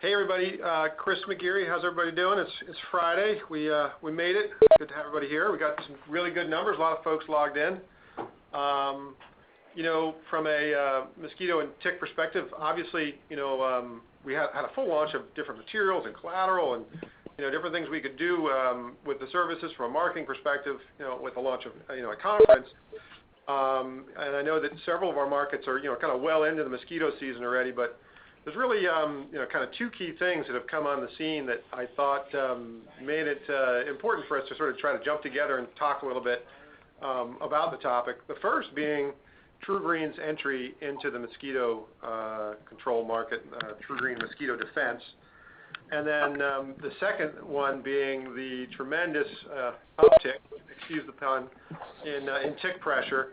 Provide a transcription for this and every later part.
Hey everybody, Chris McGeary, how's everybody doing? It's Friday. We made it. Good to have everybody here. We got some really good numbers. A lot of folks logged in. From a mosquito and tick perspective, obviously, we had a full launch of different materials and collateral and different things we could do with the services from a marketing perspective. With the launch of a conference. And I know that several of our markets are kind of well into the mosquito season already, but there's really, kind of two key things that have come on the scene that I thought made it important for us to sort of try to jump together and talk a little bit about the topic. The first being TruGreen's entry into the mosquito control market, TruGreen Mosquito Defense. And then the second one being the tremendous uptick, excuse the pun, in tick pressure.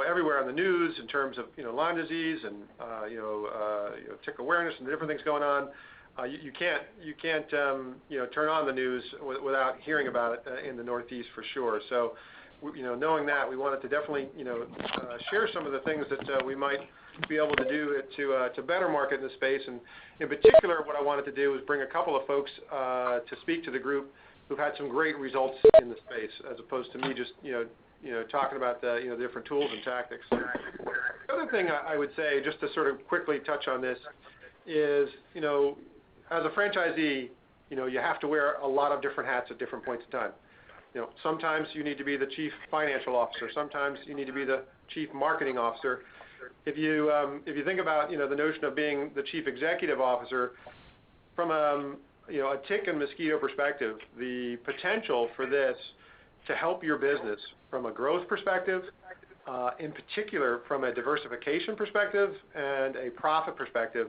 Everywhere on the news in terms of Lyme disease and tick awareness and the different things going on. You can't turn on the news without hearing about it in the Northeast for sure. So knowing that, we wanted to definitely share some of the things that we might be able to do to better market in the space. And in particular, what I wanted to do was bring a couple of folks to speak to the group who've had some great results in the space, as opposed to me just talking about the different tools and tactics. The other thing I would say, just to sort of quickly touch on this, is as a franchisee, you have to wear a lot of different hats at different points in time. Sometimes you need to be the chief financial officer. Sometimes you need to be the chief marketing officer. If you think about the notion of being the chief executive officer, from a tick and mosquito perspective, the potential for this to help your business from a growth perspective, in particular from a diversification perspective and a profit perspective,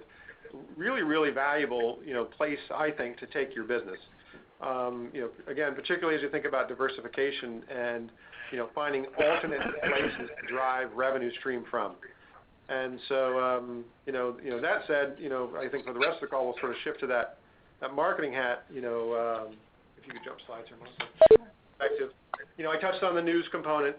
really, really valuable place, I think, to take your business. Again, particularly as you think about diversification and finding alternate places to drive revenue stream from. And so, that said, I think for the rest of the call, we'll sort of shift to that marketing hat. If you could jump slides here, Melissa. Perspective. I touched on the news component.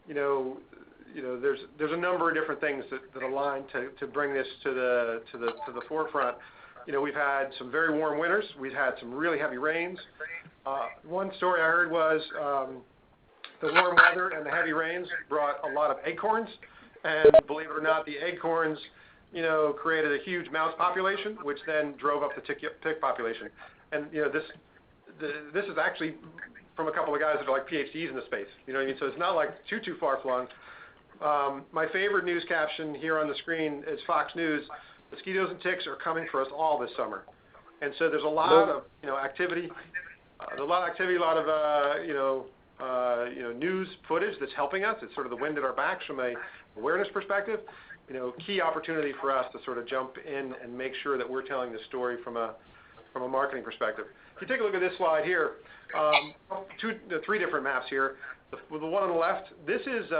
There's a number of different things that align to bring this to the forefront. We've had some very warm winters. We've had some really heavy rains. One story I heard was the warm weather and the heavy rains brought a lot of acorns, and believe it or not, the acorns created a huge mouse population, which then drove up the tick population. And this is actually from a couple of guys that are like PhDs in the space. You know what I mean? So it's not like too far flung. My favorite news caption here on the screen is Fox News. Mosquitoes and ticks are coming for us all this summer. And so there's a lot of activity. There's a lot of activity, a lot of news footage that's helping us. It's sort of the wind at our backs from a awareness perspective. Key opportunity for us to sort of jump in and make sure that we're telling the story from a marketing perspective. If you take a look at this slide here, three different maps here. The one on the left, this is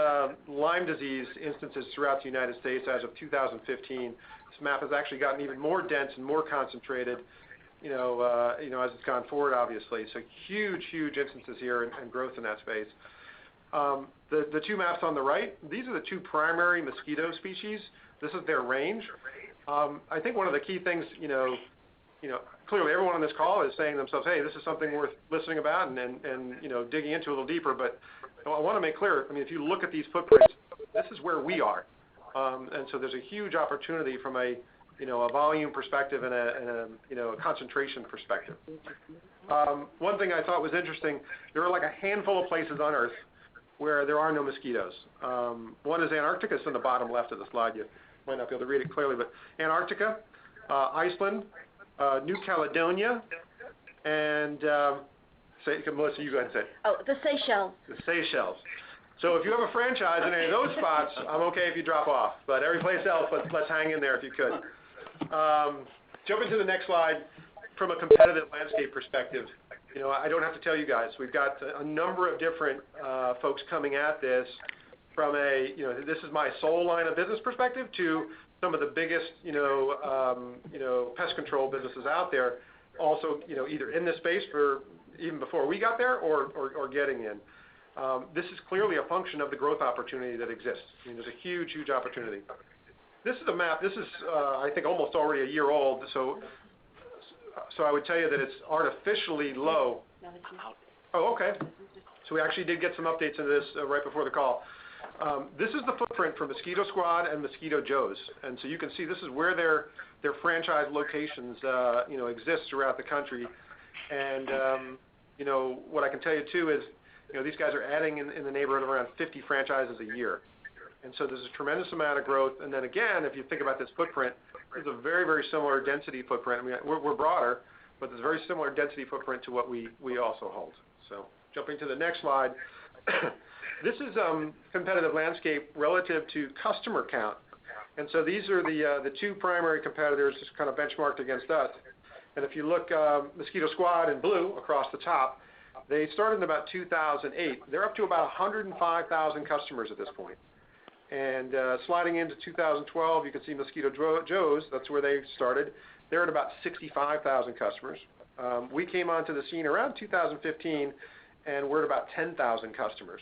Lyme disease instances throughout the United States as of 2015. This map has actually gotten even more dense and more concentrated, as it's gone forward, obviously. So huge instances here and growth in that space. The two maps on the right, these are the two primary mosquito species. This is their range. I think one of the key things, clearly everyone on this call is saying to themselves, hey, this is something worth listening about and digging into a little deeper. But I want to make clear, if you look at these footprints, this is where we are. And so there's a huge opportunity from a volume perspective and a concentration perspective. One thing I thought was interesting, there are like a handful of places on Earth where there are no mosquitoes. One is Antarctica. It's on the bottom left of the slide. You might not be able to read it clearly, but Antarctica, Iceland, New Caledonia, and Melissa, you go ahead and say it. Oh, the Seychelles. The Seychelles. So if you have a franchise in any of those spots, I'm okay if you drop off. But every place else, let's hang in there if you could. Jumping to the next slide, from a competitive landscape perspective, I don't have to tell you guys. We've got a number of different folks coming at this from this is my sole line of business perspective to some of the biggest, pest control businesses out there. Also, either in this space for even before we got there or getting in. This is clearly a function of the growth opportunity that exists. There's a huge opportunity. This is a map. This is, I think, almost already a year old. So I would tell you that it's artificially low. Oh, okay. So we actually did get some updates into this right before the call. This is the footprint for Mosquito Squad and Mosquito Joe's, and so you can see this is where their franchise locations, exist throughout the country. And what I can tell you too is, these guys are adding in the neighborhood of around 50 franchises a year. And so there's a tremendous amount of growth. And then again, if you think about this footprint, it's a very, very similar density footprint. I mean, we're broader, but there's a very similar density footprint to what we also hold. So jumping to the next slide, this is competitive landscape relative to customer count. And so these are the two primary competitors just kind of benchmarked against us. And if you look, Mosquito Squad in blue across the top, they started in about 2008. They're up to about 105,000 customers at this point. And sliding into 2012, you can see Mosquito Joe's, that's where they started. They're at about 65,000 customers. We came onto the scene around 2015, and we're at about 10,000 customers.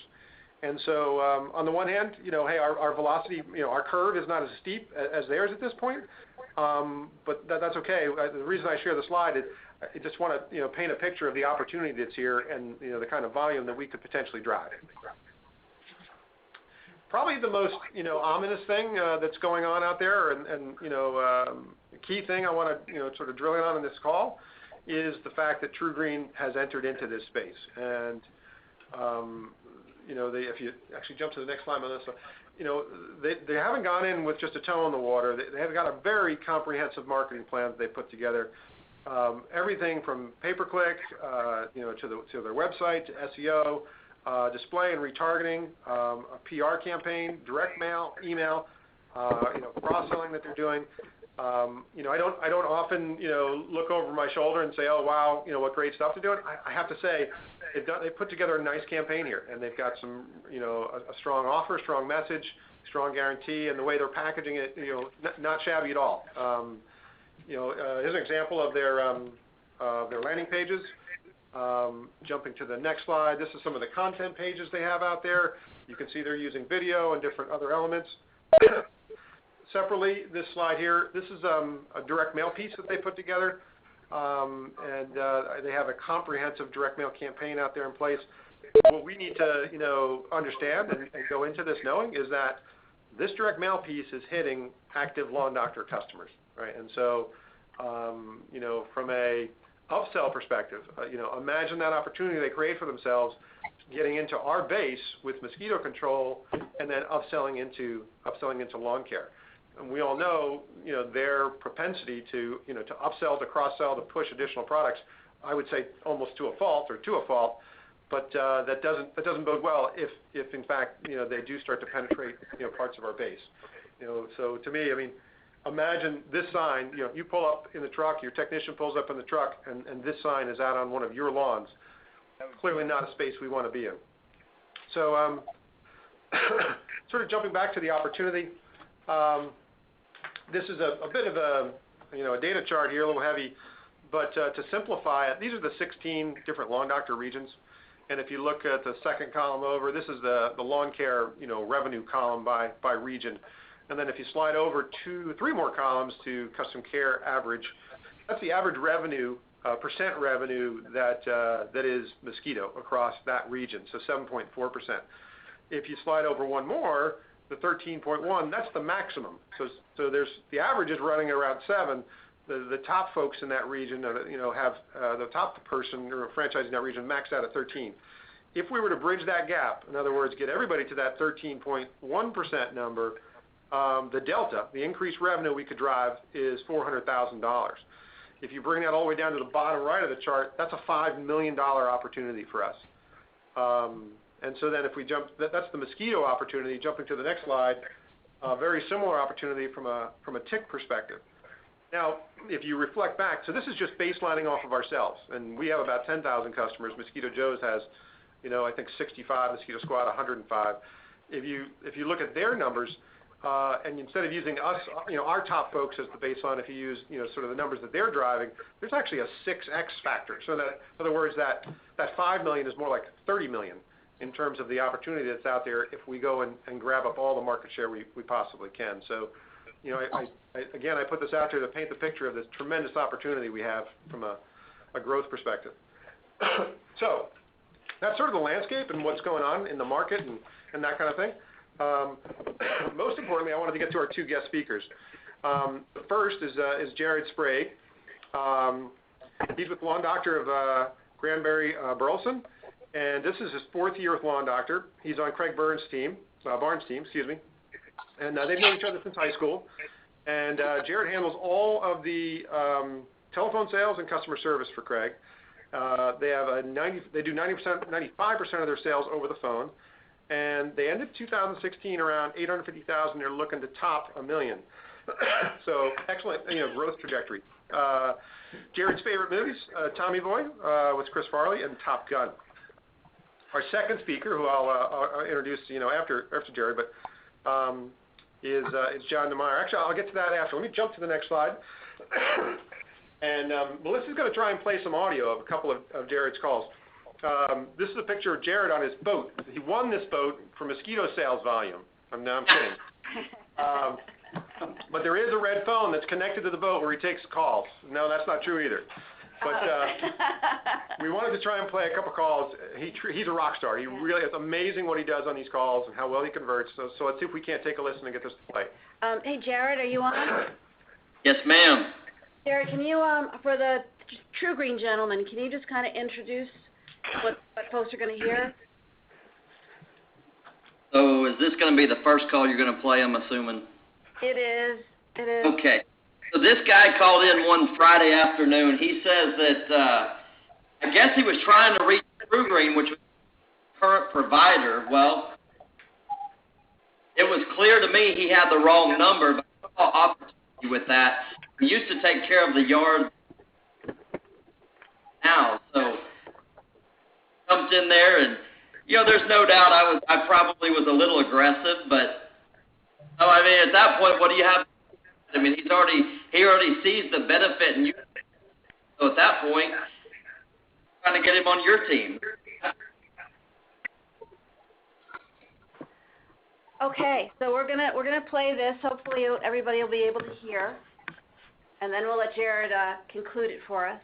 And so on the one hand, hey, our velocity, our curve is not as steep as theirs at this point, but that's okay. The reason I share the slide is I just want to paint a picture of the opportunity that's here and the kind of volume that we could potentially drive. Probably the most ominous thing that's going on out there, and the key thing I want to sort of drill in on in this call is the fact that True Green has entered into this space. And if you actually jump to the next slide, Melissa, they haven't gone in with just a toe in the water. They have got a very comprehensive marketing plan that they put together. Everything from pay-per-click, to their website, to SEO, display and retargeting, a PR campaign, direct mail, email, cross-selling that they're doing. I don't often, look over my shoulder and say, oh, wow, what great stuff they're doing. I have to say, they put together a nice campaign here, and they've got some, a strong offer, strong message, strong guarantee, and the way they're packaging it, not shabby at all. Here's an example of their landing pages. Jumping to the next slide, this is some of the content pages they have out there. You can see they're using video and different other elements. Separately, this slide here, this is a direct mail piece that they put together, and they have a comprehensive direct mail campaign out there in place. What we need to understand and go into this knowing is that this direct mail piece is hitting active Lawn Doctor customers, right? And so, from a upsell perspective, imagine that opportunity they create for themselves, getting into our base with mosquito control, and then upselling into lawn care. And we all know, their propensity to upsell, to cross-sell, to push additional products, I would say almost to a fault, but that doesn't bode well if in fact, they do start to penetrate, parts of our base. So to me, I mean, imagine this sign, you pull up in the truck, your technician pulls up in the truck, and this sign is out on one of your lawns. Clearly not a space we want to be in. So sort of jumping back to the opportunity, this is a bit of a data chart here, a little heavy, but to simplify it, these are the 16 different Lawn Doctor regions. And if you look at the second column over, this is the lawn care revenue column by region. And then if you slide over 3 more columns to custom care average, that's the average revenue, percent revenue that is mosquito across that region, so 7.4%. If you slide over 1 more, the 13.1, that's the maximum. So there's the average is running around 7. The top folks in that region, have the top person or franchise in that region maxed out at 13. If we were to bridge that gap, in other words, get everybody to that 13.1% number, the delta, the increased revenue we could drive is $400,000. If you bring that all the way down to the bottom right of the chart, that's a $5 million opportunity for us. And so then if we jump, that's the mosquito opportunity. Jumping to the next slide, very similar opportunity from a tick perspective. Now, if you reflect back, so this is just baselining off of ourselves, and we have about 10,000 customers. Mosquito Joe's has, I think 65, Mosquito Squad 105. If you look at their numbers, and instead of using us, our top folks as the baseline, if you use, sort of the numbers that they're driving, there's actually a 6x factor. So that, in other words, that 5 million is more like 30 million in terms of the opportunity that's out there if we go and grab up all the market share we possibly can. So you know, again, I put this out there to paint the picture of this tremendous opportunity we have from a growth perspective. So that's sort of the landscape and what's going on in the market and that kind of thing. Most importantly, I wanted to get to our two guest speakers. The first is Jared Sprague. He's with Lawn Doctor of Granbury Burleson, and this is his 4th year with Lawn Doctor. He's on Craig Barnes' team, and they've known each other since high school. And Jared handles all of the telephone sales and customer service for Craig. They do 95% of their sales over the phone, and they ended 2016 around $850,000. They're looking to top $1 million. So excellent, growth trajectory. Jared's favorite movies: Tommy Boy with Chris Farley and Top Gun. Our second speaker, who I'll introduce, after Jared, but is John DeMeyer. Actually, I'll get to that after. Let me jump to the next slide. And Melissa's going to try and play some audio of a couple of Jared's calls. This is a picture of Jared on his boat. He won this boat for Mosquito sales volume. I'm kidding. But there is a red phone that's connected to the boat where he takes calls. No, that's not true either. But we wanted to try and play a couple calls. He's a rock star. It's amazing what he does on these calls and how well he converts. So let's see if we can't take a listen and get this to play. Hey, Jared, are you on? Yes, ma'am. Jared, can you, for the True Green gentleman, can you just kind of introduce what folks are going to hear? So is this going to be the first call you're going to play, I'm assuming? It is. Okay. So this guy called in one Friday afternoon. He says that I guess he was trying to reach True Green, which was the current provider. Well, it was clear to me he had the wrong number, but I saw opportunity with that. We used to take care of the yard now, so jumped in there, and there's no doubt I probably was a little aggressive, but at that point, what do you have? He already sees the benefit in you. So at that point, trying to get him on your team. Okay, so we're gonna play this. Hopefully, everybody will be able to hear, and then we'll let Jared conclude it for us.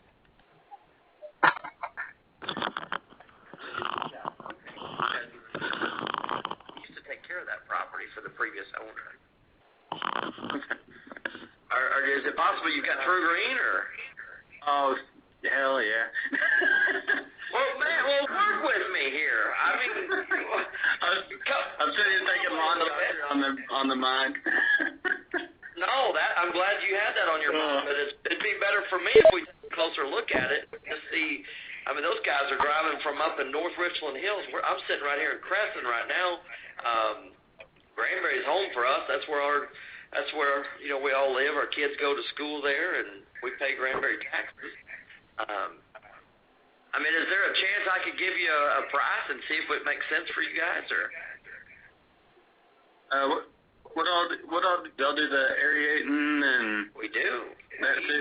Used to take care of that property for the previous owner. Is it possible you've got True Green, or? Oh, hell yeah. Well, man, work with me here. I'm sitting here thinking Lawn Doctor on the mind. No, I'm glad you had that on your mind, but it'd be better for me if we took a closer look at it to see. Those guys are driving from up in North Richland Hills. I'm sitting right here in Crescent right now. Granbury's home for us. That's where we all live. Our kids go to school there, and we pay Granbury taxes. Is there a chance I could give you a price and see if it makes sense for you guys, or? What all y'all do? The aerating and we do.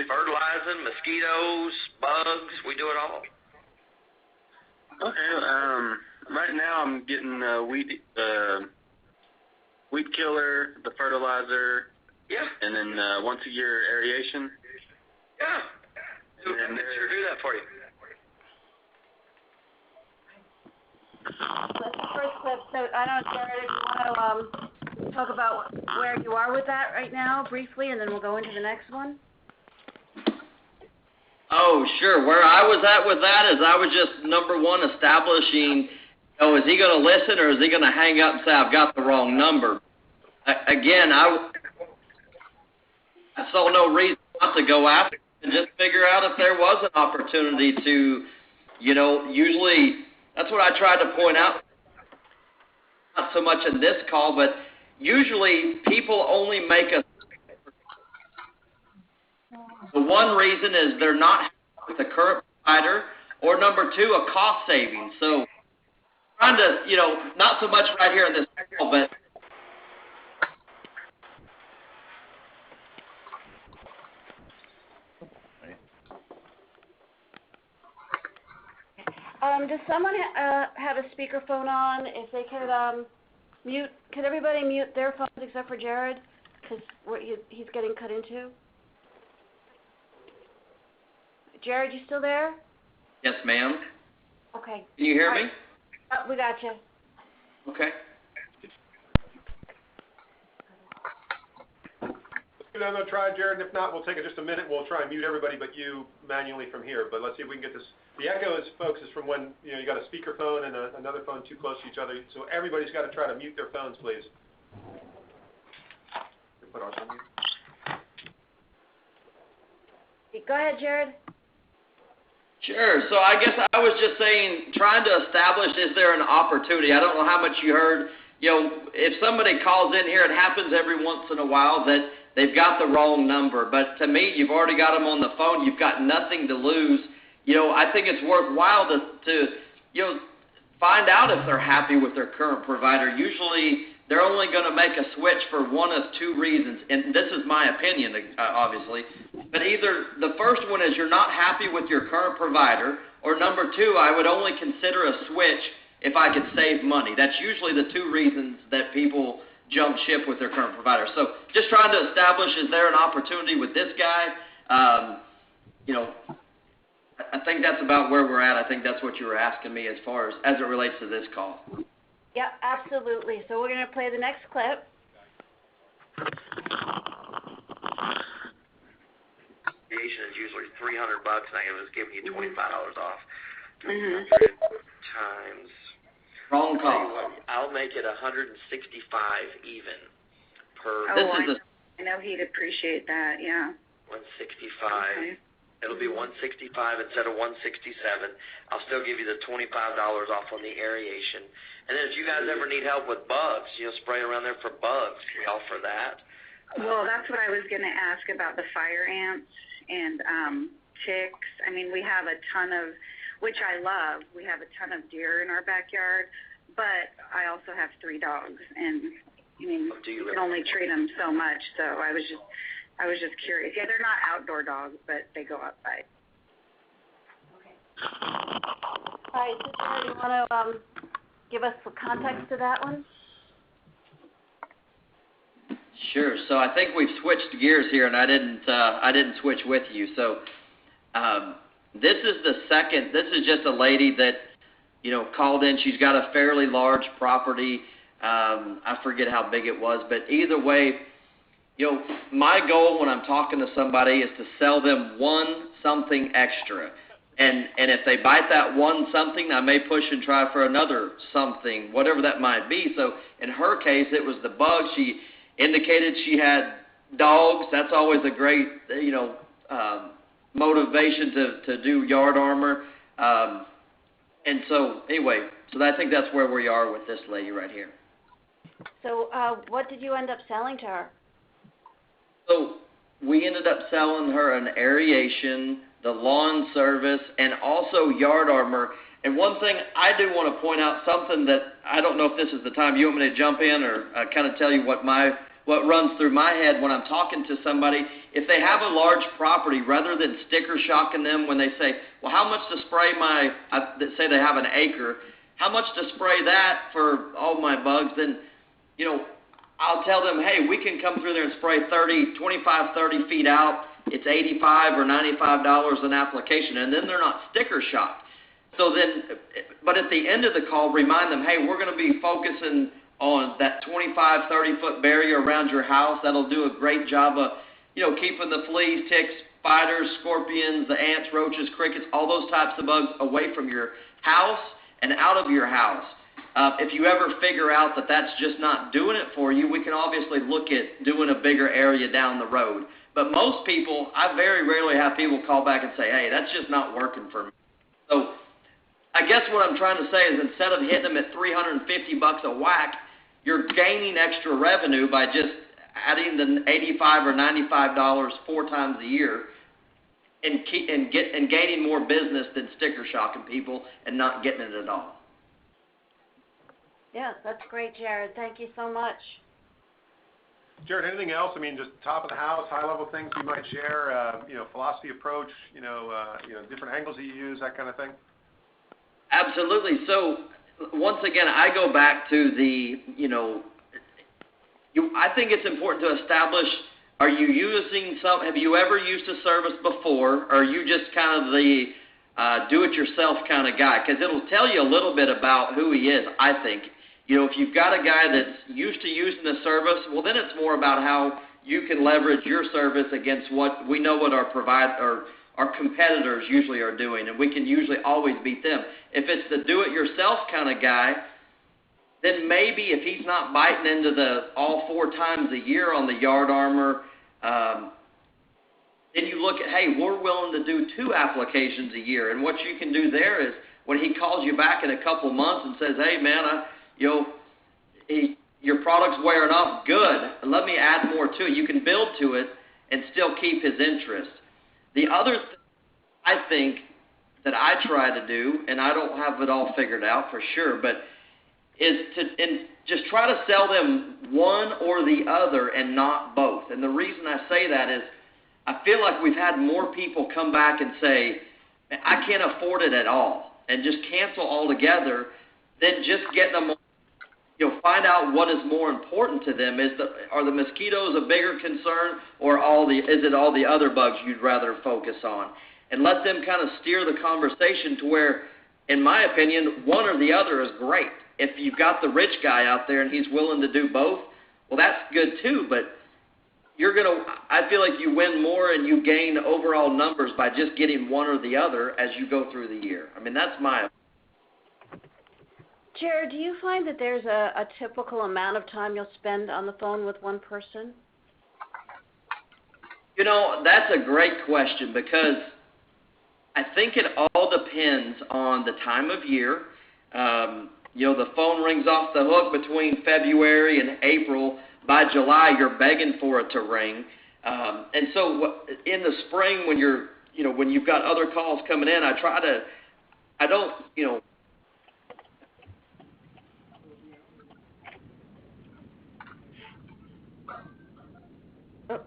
Fertilizing, mosquitoes, bugs. We do it all. Okay. Right now I'm getting weed killer, the fertilizer. Yeah. And then once a year aeration. Yeah. I can sure do that for you. Let's first clip. So I don't know, Jared, if you want to talk about where you are with that right now briefly, and then we'll go into the next one. Oh, sure. Where I was at with that is I was just, number one, establishing, is he going to listen or is he going to hang up and say, I've got the wrong number? Again, I saw no reason not to go after it and just figure out if there was an opportunity to, usually that's what I tried to point out, not so much in this call, but usually people only make a. The one reason is they're not happy with the current provider, or number two, a cost saving. So trying to, not so much right here in this call, but does someone have a speakerphone on? If they could mute, could everybody mute their phones except for Jared? Because he's getting cut into. Jared, you still there? Yes, ma'am. Okay. Can you hear me? We got you. Okay. Give it another try, Jared, and if not, we'll take it just a minute. We'll try and mute everybody but you manually from here. But let's see if we can get this. The echo is, folks, is from when you got a speakerphone and another phone too close to each other. So everybody's got to try to mute their phones, please. Put ours on mute. Go ahead, Jared. Sure. So I guess I was just saying, trying to establish, is there an opportunity? I don't know how much you heard. If somebody calls in here, it happens every once in a while that they've got the wrong number. But to me, you've already got them on the phone. You've got nothing to lose. I think it's worthwhile to find out if they're happy with their current provider. Usually, they're only going to make a switch for one of two reasons, and this is my opinion, obviously. But either the first one is you're not happy with your current provider, or number two, I would only consider a switch if I could save money. That's usually the two reasons that people jump ship with their current provider. So just trying to establish, is there an opportunity with this guy? I think that's about where we're at. I think that's what you were asking me as far as it relates to this call. Yeah, absolutely. So we're going to play the next clip. Is usually $300, and I was giving you $25 off. Mhm. Times. Wrong call. I'll make it 165 even per. I know he'd appreciate that. Yeah. 165. Okay. It'll be 165 instead of 167. I'll still give you the $25 off on the aeration. And then if you guys ever need help with bugs, spray around there for bugs, we offer that. Well, that's what I was going to ask about the fire ants and ticks. I mean, we have a ton of, which I love, we have a ton of deer in our backyard, but I also have 3 dogs, and you can only treat them so much. So I was just curious. Yeah, they're not outdoor dogs, but they go outside. Okay. All right, so Jared, you want to give us some context to that one? Sure. So I think we've switched gears here, and I didn't switch with you. So this is the second. This is just a lady that called in. She's got a fairly large property. I forget how big it was, but either way, my goal when I'm talking to somebody is to sell them one something extra. And if they bite that one something, I may push and try for another something, whatever that might be. So in her case, it was the bug. She indicated she had dogs. That's always a great, motivation to do yard armor. And so anyway, so I think that's where we are with this lady right here. So what did you end up selling to her? So we ended up selling her an aeration, the lawn service, and also yard armor. And one thing I do want to point out, something that I don't know if this is the time you want me to jump in or kind of tell you what runs through my head when I'm talking to somebody. If they have a large property, rather than sticker shocking them when they say, well, how much to spray say they have an acre, how much to spray that for all my bugs, then, I'll tell them, hey, we can come through there and spray 25, 30 feet out. It's $85 or $95 an application, and then they're not sticker shocked. So then, but at the end of the call, remind them, hey, we're going to be focusing on that 25, 30-foot barrier around your house. That'll do a great job of, keeping the fleas, ticks, spiders, scorpions, the ants, roaches, crickets, all those types of bugs away from your house and out of your house. If you ever figure out that that's just not doing it for you, we can obviously look at doing a bigger area down the road. But most people, I very rarely have people call back and say, hey, that's just not working for me. So I guess what I'm trying to say is instead of hitting them at $350 a whack, you're gaining extra revenue by just adding the $85 or $95 4 times a year and gaining more business than sticker shocking people and not getting it at all. Yeah, that's great, Jared. Thank you so much. Jared, anything else? I mean, just top of the house, high-level things you might share, philosophy, approach, different angles that you use, that kind of thing? Absolutely. So once again, I go back to I think it's important to establish, have you ever used a service before, or are you just kind of the do-it-yourself kind of guy? Because it'll tell you a little bit about who he is, I think. If you've got a guy that's used to using the service, well, then it's more about how you can leverage your service against what we know what our competitors usually are doing, and we can usually always beat them. If it's the do-it-yourself kind of guy, then maybe if he's not biting into the all 4 times a year on the yard armor, then you look at, hey, we're willing to do 2 applications a year. And what you can do there is when he calls you back in a couple months and says, hey, man, your product's wearing off, good. Let me add more to it. You can build to it and still keep his interest. The other thing I think that I try to do, and I don't have it all figured out for sure, but is to just try to sell them one or the other and not both. And the reason I say that is I feel like we've had more people come back and say, I can't afford it at all, and just cancel altogether than just getting them, find out what is more important to them. Are the mosquitoes a bigger concern, or is it all the other bugs you'd rather focus on? And let them kind of steer the conversation to where, in my opinion, one or the other is great. If you've got the rich guy out there and he's willing to do both, well, that's good too, but I feel like you win more and you gain overall numbers by just getting one or the other as you go through the year. I mean, that's my opinion. Jared, do you find that there's a typical amount of time you'll spend on the phone with one person? That's a great question because I think it all depends on the time of year. The phone rings off the hook between February and April. By July, you're begging for it to ring. And so in the spring when when you've got other calls coming in,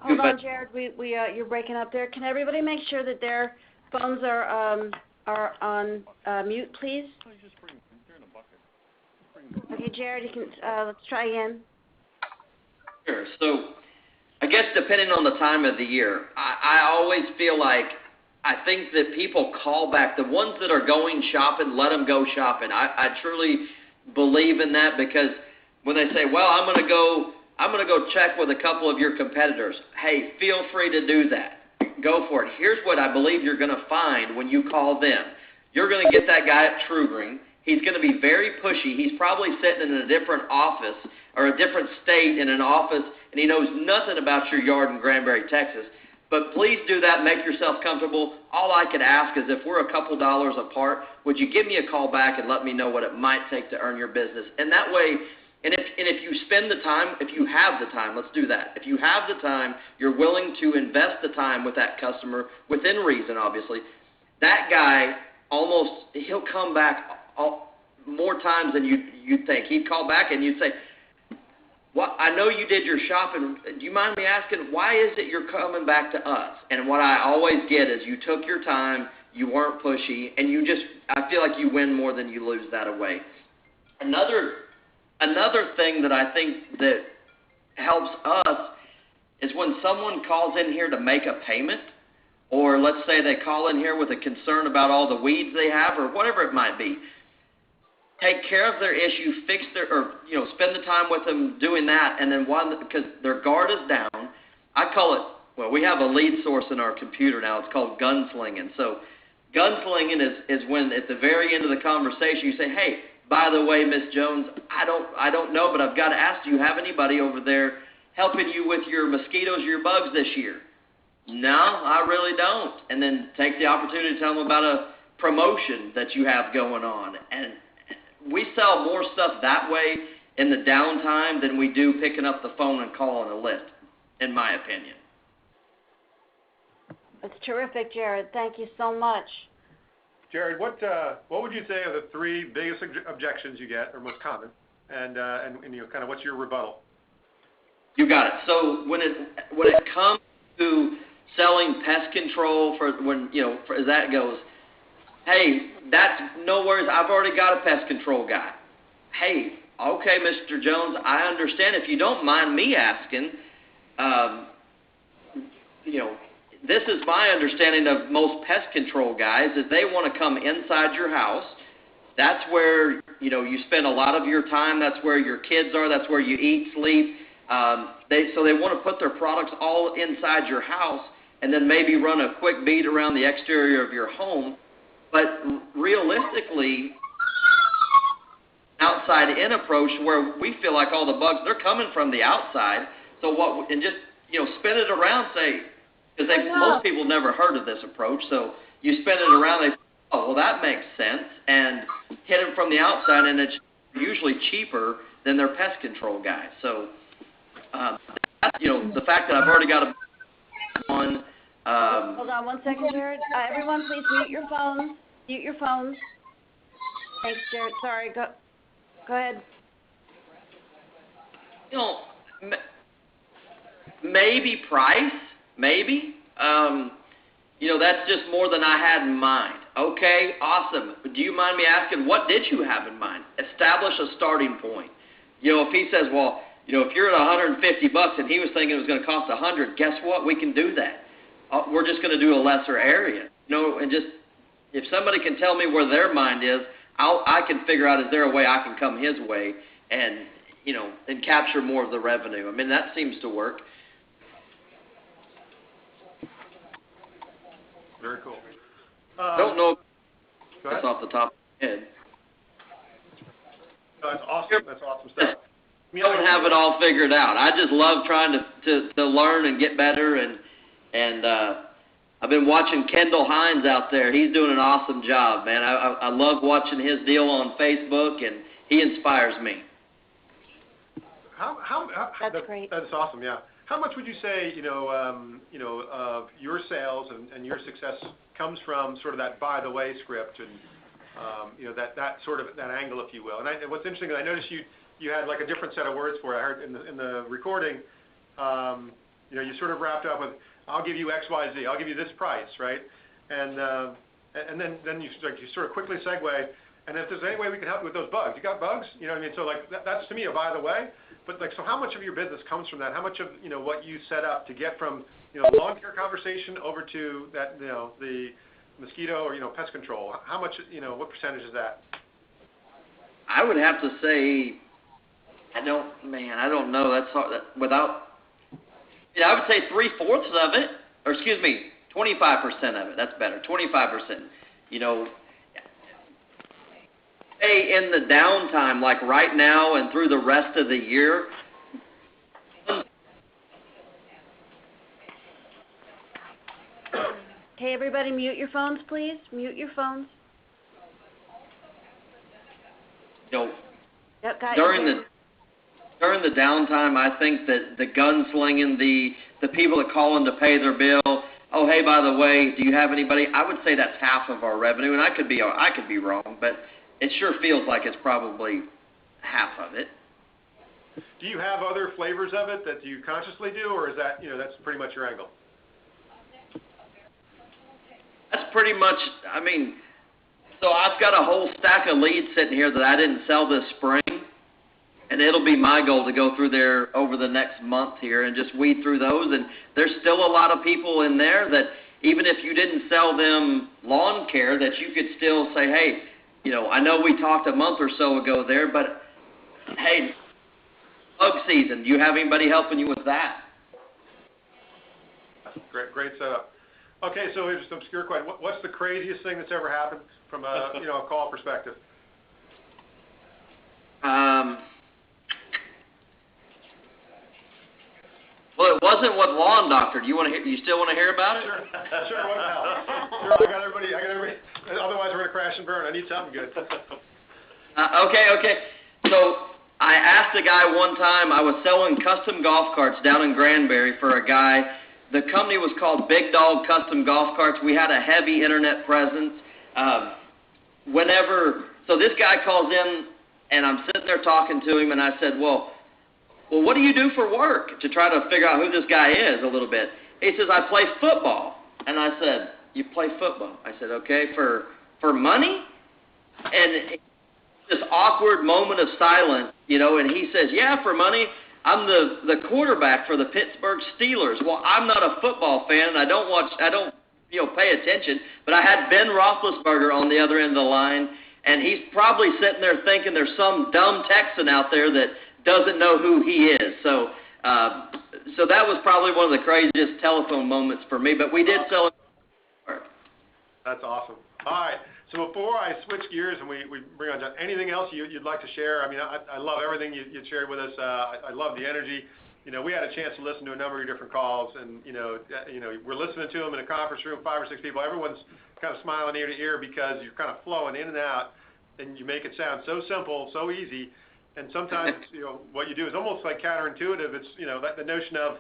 Hold on, Jared. You're breaking up there. Can everybody make sure that their phones are on mute, please? Okay, Jared, you can. Let's try again. Sure. So, I guess depending on the time of the year, I always feel like I think that people call back the ones that are going shopping. Let them go shopping. I truly believe in that because when they say, "Well, I'm going to go check with a couple of your competitors," hey, feel free to do that. Go for it. Here's what I believe you're going to find when you call them. You're going to get that guy at True Green. He's going to be very pushy. He's probably sitting in a different office or a different state in an office, and he knows nothing about your yard in Granbury, Texas. But please do that. Make yourself comfortable. All I could ask is if we're a couple dollars apart, would you give me a call back and let me know what it might take to earn your business? And that way, if you spend the time, if you have the time, let's do that. If you have the time, you're willing to invest the time with that customer, within reason, obviously, that guy he'll come back more times than you'd think. He'd call back and you'd say, "Well, I know you did your shopping. Do you mind me asking, why is it you're coming back to us?" And what I always get is you took your time, you weren't pushy, and I feel like you win more than you lose that away. Another thing that I think that helps us is when someone calls in here to make a payment, or let's say they call in here with a concern about all the weeds they have or whatever it might be. Take care of their issue, spend the time with them doing that, and then because their guard is down, I call it, we have a lead source in our computer now, it's called gunslinging. So gunslinging is when at the very end of the conversation you say, "Hey, by the way, Miss Jones, I don't know, but I've got to ask, do you have anybody over there helping you with your mosquitoes or your bugs this year?" "No, I really don't." And then take the opportunity to tell them about a promotion that you have going on. And we sell more stuff that way in the downtime than we do picking up the phone and calling a list, in my opinion. That's terrific, Jared. Thank you so much. Jared, what would you say are the 3 biggest objections you get, or most common, and kind of what's your rebuttal? You got it. So when it comes to selling pest control as that goes, hey, that's no worries. I've already got a pest control guy. Hey, okay, Mr. Jones, I understand. If you don't mind me asking, this is my understanding of most pest control guys is they want to come inside your house. That's where, you spend a lot of your time. That's where your kids are. That's where you eat, sleep. So they want to put their products all inside your house and then maybe run a quick beat around the exterior of your home. But realistically, outside-in approach where we feel like all the bugs, they're coming from the outside. So and just, spin it around, say, because most people never heard of this approach. So you spin it around, they say, oh, well, that makes sense, and hit them from the outside, and it's usually cheaper than their pest control guys. So, the fact that I've already got one. Hold on 1 second, Jared. Everyone, please mute your phones. Mute your phones. Thanks, Jared. Sorry. Go ahead. Maybe price, maybe. That's just more than I had in mind. Okay, awesome. Do you mind me asking, what did you have in mind? Establish a starting point. If he says, well, if you're at $150 and he was thinking it was going to cost $100, guess what? We can do that. We're just going to do a lesser area. And just if somebody can tell me where their mind is, I can figure out, is there a way I can come his way and, and capture more of the revenue. I mean, that seems to work. Very cool. Don't know if that's off the top of my head. That's awesome. That's awesome stuff. I don't have it all figured out. I just love trying to learn and get better, and I've been watching Kendall Hines out there. He's doing an awesome job, man. I love watching his deal on Facebook, and he inspires me. That's great. That's awesome. Yeah. How much would you say, of your sales and your success comes from sort of that by the way script and, that sort of that angle, if you will. And what's interesting is I noticed you had like a different set of words for it. I heard in the recording, you sort of wrapped up with, I'll give you X, Y, Z. I'll give you this price, right? And then you sort of quickly segue. And if there's any way we can help you with those bugs, you got bugs? You know what I mean? So like that's to me a by the way. But like, so how much of your business comes from that? How much of, what you set up to get from, the lawn care conversation over to that, the mosquito or, pest control? How much, what percentage is that? I would have to say, I don't know. That's hard. I would say 3/4 of it, or 25% of it. That's better. 25%. Hey, in the downtime, like right now and through the rest of the year. Okay, everybody mute your phones, please. Mute your phones. Yep, During the downtime, I think that the gunslinging, the people that call in to pay their bill, oh, hey, by the way, do you have anybody? I would say that's half of our revenue, and I could be wrong, but it sure feels like it's probably half of it. Do you have other flavors of it that you consciously do, or is that, that's pretty much your angle? That's pretty much, so I've got a whole stack of leads sitting here that I didn't sell this spring, and it'll be my goal to go through there over the next month here and just weed through those. And there's still a lot of people in there that even if you didn't sell them lawn care, that you could still say, hey, I know we talked a month or so ago there, but hey, bug season, do you have anybody helping you with that? Great setup. Okay, so here's just an obscure question. What's the craziest thing that's ever happened from a a call perspective? Well, it wasn't with Lawn Doctor. Do you still want to hear about it? Sure. What the hell? Sure, I got everybody. Otherwise, we're gonna crash and burn. I need something good. Okay. So I asked a guy one time. I was selling custom golf carts down in Granbury for a guy. The company was called Big Dog Custom Golf Carts. We had a heavy internet presence. So this guy calls in, and I'm sitting there talking to him, and I said, well, what do you do for work? To try to figure out who this guy is a little bit. He says, I play football. And I said, you play football? I said, okay, for money? And this awkward moment of silence, And he says, yeah, for money. I'm the quarterback for the Pittsburgh Steelers. Well, I'm not a football fan. I don't pay attention. But I had Ben Roethlisberger on the other end of the line, and he's probably sitting there thinking there's some dumb Texan out there that doesn't know who he is. So that was probably one of the craziest telephone moments for me. But we did sell it. That's awesome. All right. So before I switch gears and we bring on John, anything else you'd like to share? I mean, I love everything you shared with us. I love the energy. We had a chance to listen to a number of your different calls, and we're listening to them in a conference room, 5 or 6 people. Everyone's kind of smiling ear to ear because you're kind of flowing in and out, and you make it sound so simple, so easy. And sometimes, what you do is almost like counterintuitive. It's the notion of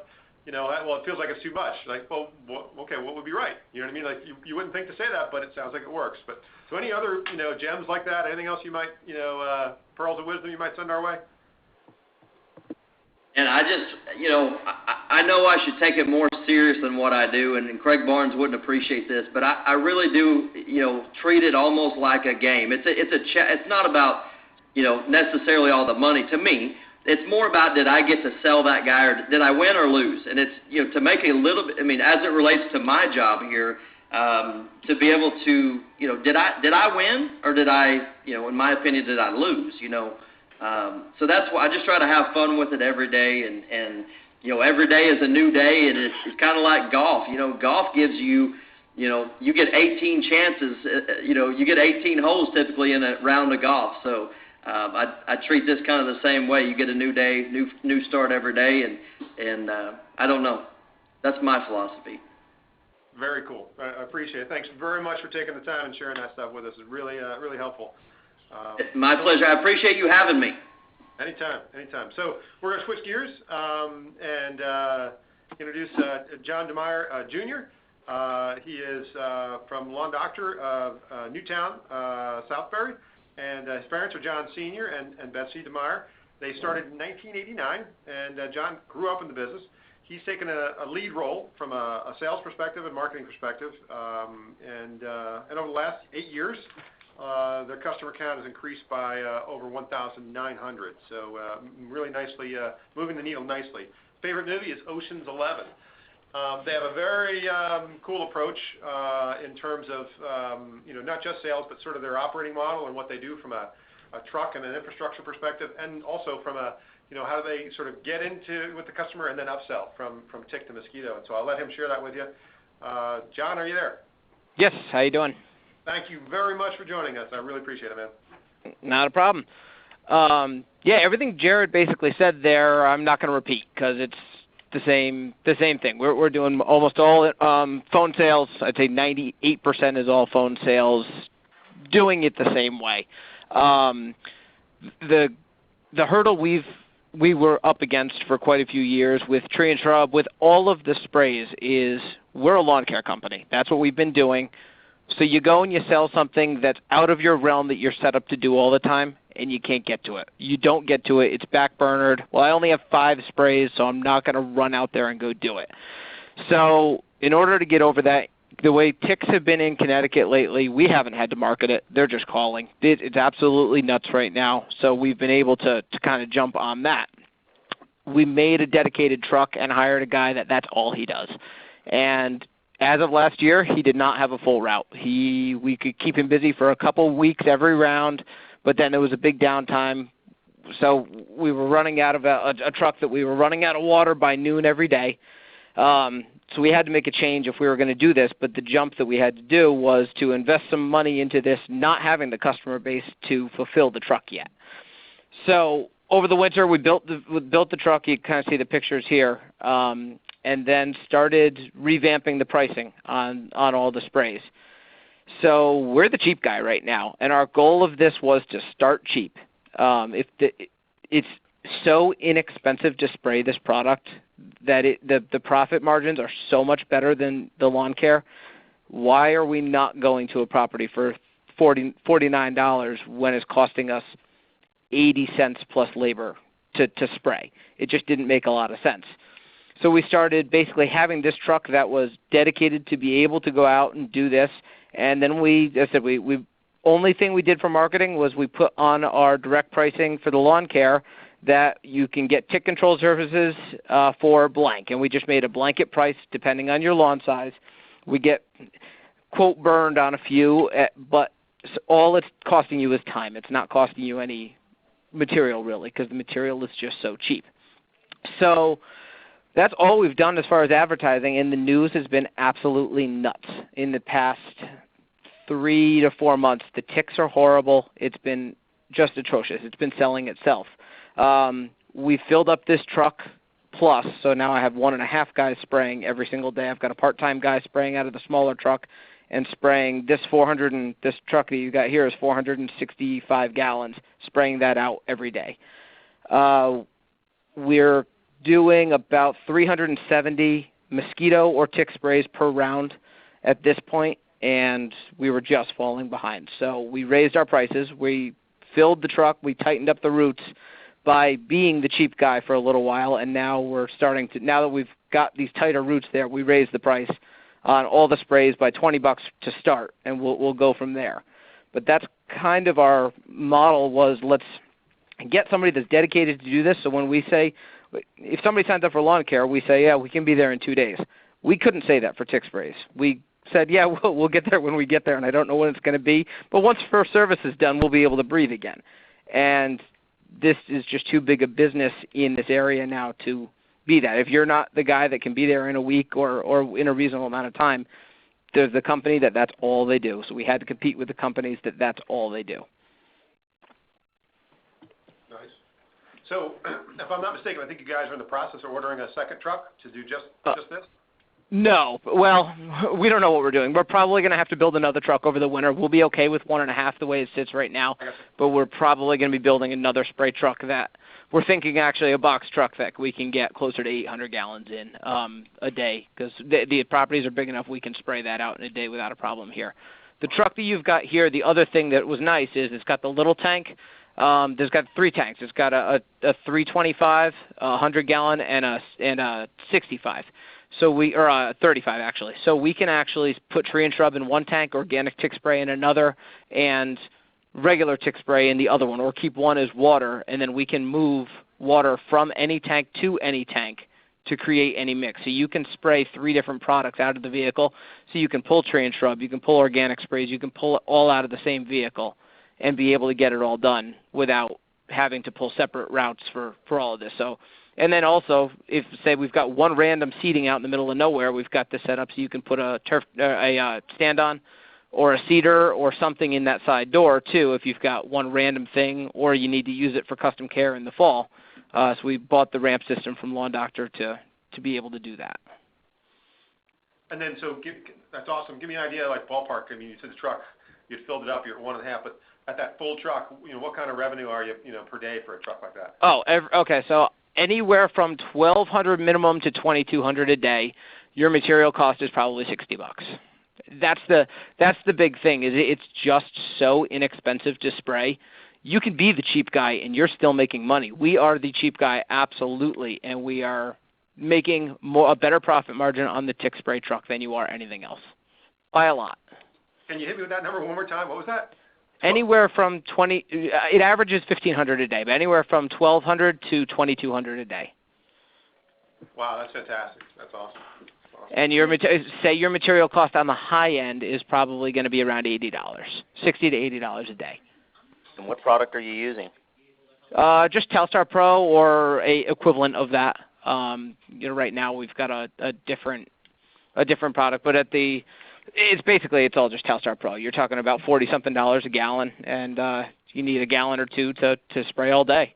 well, it feels like it's too much. Like, well, okay, what would be right? You know what I mean? Like, you wouldn't think to say that, but it sounds like it works. But so any other, gems like that? Anything else you might, pearls of wisdom you might send our way? And I just, I know I should take it more serious than what I do, and Craig Barnes wouldn't appreciate this, but I really do, treat it almost like a game. It's not about, necessarily all the money to me. It's more about, did I get to sell that guy, or did I win or lose? And it's, to make a little bit, as it relates to my job here, to be able to, did I win, or did I, in my opinion, did I lose? So that's why I just try to have fun with it every day, and every day is a new day, and it's kind of like golf. Golf gives you, you get 18 chances, you get 18 holes typically in a round of golf. So I treat this kind of the same way. You get a new day, new start every day, and I don't know. That's my philosophy. Very cool. I appreciate it. Thanks very much for taking the time and sharing that stuff with us. It's really, really helpful. My pleasure. I appreciate you having me. Anytime. So we're going to switch gears and introduce John DeMeyer Jr. He is from Lawn Doctor of Newtown, Southbury, and his parents are John Sr. and Betsy DeMeyer. They started in 1989, and John grew up in the business. He's taken a lead role from a sales perspective and marketing perspective, and over the last 8 years, their customer count has increased by over 1,900. So really nicely, moving the needle nicely. Favorite movie is Ocean's 11. They have a very cool approach in terms of, not just sales, but sort of their operating model and what they do from a truck and an infrastructure perspective, and also from a, how do they sort of get into with the customer and then upsell from tick to mosquito. And so I'll let him share that with you. John, are you there? Yes. How you doing? Thank you very much for joining us. I really appreciate it, man. Not a problem. Everything Jared basically said there, I'm not going to repeat because it's the same thing. We're doing almost all phone sales. I'd say 98% is all phone sales. Doing it the same way. The hurdle we were up against for quite a few years with tree and shrub, with all of the sprays, is we're a lawn care company. That's what we've been doing. So you go and you sell something that's out of your realm that you're set up to do all the time, and you can't get to it. You don't get to it. It's backburnered. Well, I only have 5 sprays, so I'm not going to run out there and go do it. So in order to get over that, the way ticks have been in Connecticut lately, we haven't had to market it. They're just calling. It's absolutely nuts right now. So we've been able to kind of jump on that. We made a dedicated truck and hired a guy that's all he does. And as of last year, he did not have a full route. We could keep him busy for a couple weeks every round, but then there was a big downtime. So we were running out of a truck that we were running out of water by noon every day. So we had to make a change if we were going to do this, but the jump that we had to do was to invest some money into this, not having the customer base to fulfill the truck yet. So over the winter, we built the truck. You kind of see the pictures here. And then started revamping the pricing on all the sprays. So we're the cheap guy right now, and our goal of this was to start cheap. It's so inexpensive to spray this product that the profit margins are so much better than the lawn care. Why are we not going to a property for $49 when it's costing us 80 cents plus labor to spray? It just didn't make a lot of sense. So we started basically having this truck that was dedicated to be able to go out and do this. And then we only thing we did for marketing was we put on our direct pricing for the lawn care that you can get tick control services for blank, and we just made a blanket price depending on your lawn size. We get quote burned on a few, but all it's costing you is time. It's not costing you any material really, because the material is just so cheap. So that's all we've done as far as advertising, and the news has been absolutely nuts in the past 3 to 4 months. The ticks are horrible. It's been just atrocious. It's been selling itself. We filled up this truck plus, so now I have 1.5 guys spraying every single day. I've got a part-time guy spraying out of the smaller truck and spraying this this truck that you got here is 465 gallons, spraying that out every day. We're doing about 370 mosquito or tick sprays per round at this point, and we were just falling behind. So we raised our prices. We filled the truck. We tightened up the roots by being the cheap guy for a little while, and now we're starting to, now that we've got these tighter roots there, we raised the price on all the sprays by $20 to start, and we'll go from there. But that's kind of our model, was let's get somebody that's dedicated to do this. So when we say, if somebody signs up for lawn care, we say, yeah, we can be there in 2 days. We couldn't say that for tick sprays. We said, yeah, we'll get there when we get there, and I don't know when it's going to be. But once first service is done, we'll be able to breathe again. And this is just too big a business in this area now to be that. If you're not the guy that can be there in a week or in a reasonable amount of time, there's the company that's all they do. So we had to compete with the companies that's all they do. Nice. So if I'm not mistaken, I think you guys are in the process of ordering a second truck to do just this? No. Well, we don't know what we're doing. We're probably going to have to build another truck over the winter. We'll be okay with 1.5 the way it sits right now, but we're probably going to be building another spray truck that we're thinking actually a box truck that we can get closer to 800 gallons in a day, because the properties are big enough we can spray that out in a day without a problem here. The truck that you've got here, the other thing that was nice is it's got the little tank. There's got 3 tanks. It's got a 325, a 100-gallon, and a 65. So or 35 actually. So we can actually put tree and shrub in one tank, organic tick spray in another, and regular tick spray in the other one, or keep one as water, and then we can move water from any tank to any tank to create any mix. So you can spray 3 different products out of the vehicle. So you can pull tree and shrub, you can pull organic sprays, you can pull it all out of the same vehicle and be able to get it all done without having to pull separate routes for all of this. So, and then also, if say we've got one random seating out in the middle of nowhere, we've got this set up so you can put a stand-on or a cedar or something in that side door too, if you've got one random thing or you need to use it for custom care in the fall. So we bought the ramp system from Lawn Doctor to be able to do that. And then, so that's awesome. Give me an idea, like ballpark. I mean, you said the truck, you'd filled it up, you're at 1.5, but at that full truck, what kind of revenue are you, per day for a truck like that? Oh, okay. So anywhere from $1,200 minimum to $2,200 a day. Your material cost is probably $60. That's the big thing. Is it's just so inexpensive to spray. You can be the cheap guy and you're still making money. We are the cheap guy, absolutely, and we are making a better profit margin on the tick spray truck than you are anything else, by a lot. Can you hit me with that number one more time? What was that? Anywhere from it averages $1,500 a day, but anywhere from $1,200 to $2,200 a day. Wow, that's fantastic. That's awesome. And your material cost on the high end is probably going to be around $80, $60 to $80 a day. And what product are you using? Just Telstar Pro or a equivalent of that. Right now we've got a different product, but it's all just Telstar Pro. You're talking about $40-something a gallon, and you need a gallon or two to spray all day.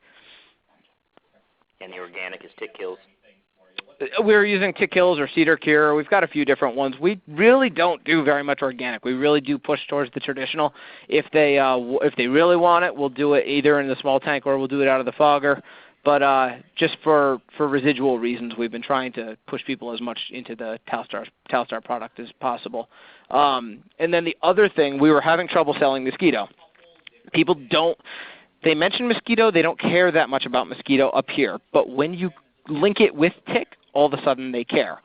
And the organic is Tick Kills. We're using Tick Kills or Cedar Cure. We've got a few different ones. We really don't do very much organic. We really do push towards the traditional. If they really want it, we'll do it either in the small tank or we'll do it out of the fogger. But just for residual reasons, we've been trying to push people as much into the Telstar product as possible. And then the other thing, we were having trouble selling Mosquito. People they mention Mosquito, they don't care that much about Mosquito up here. But when you link it with Tick, all of a sudden they care.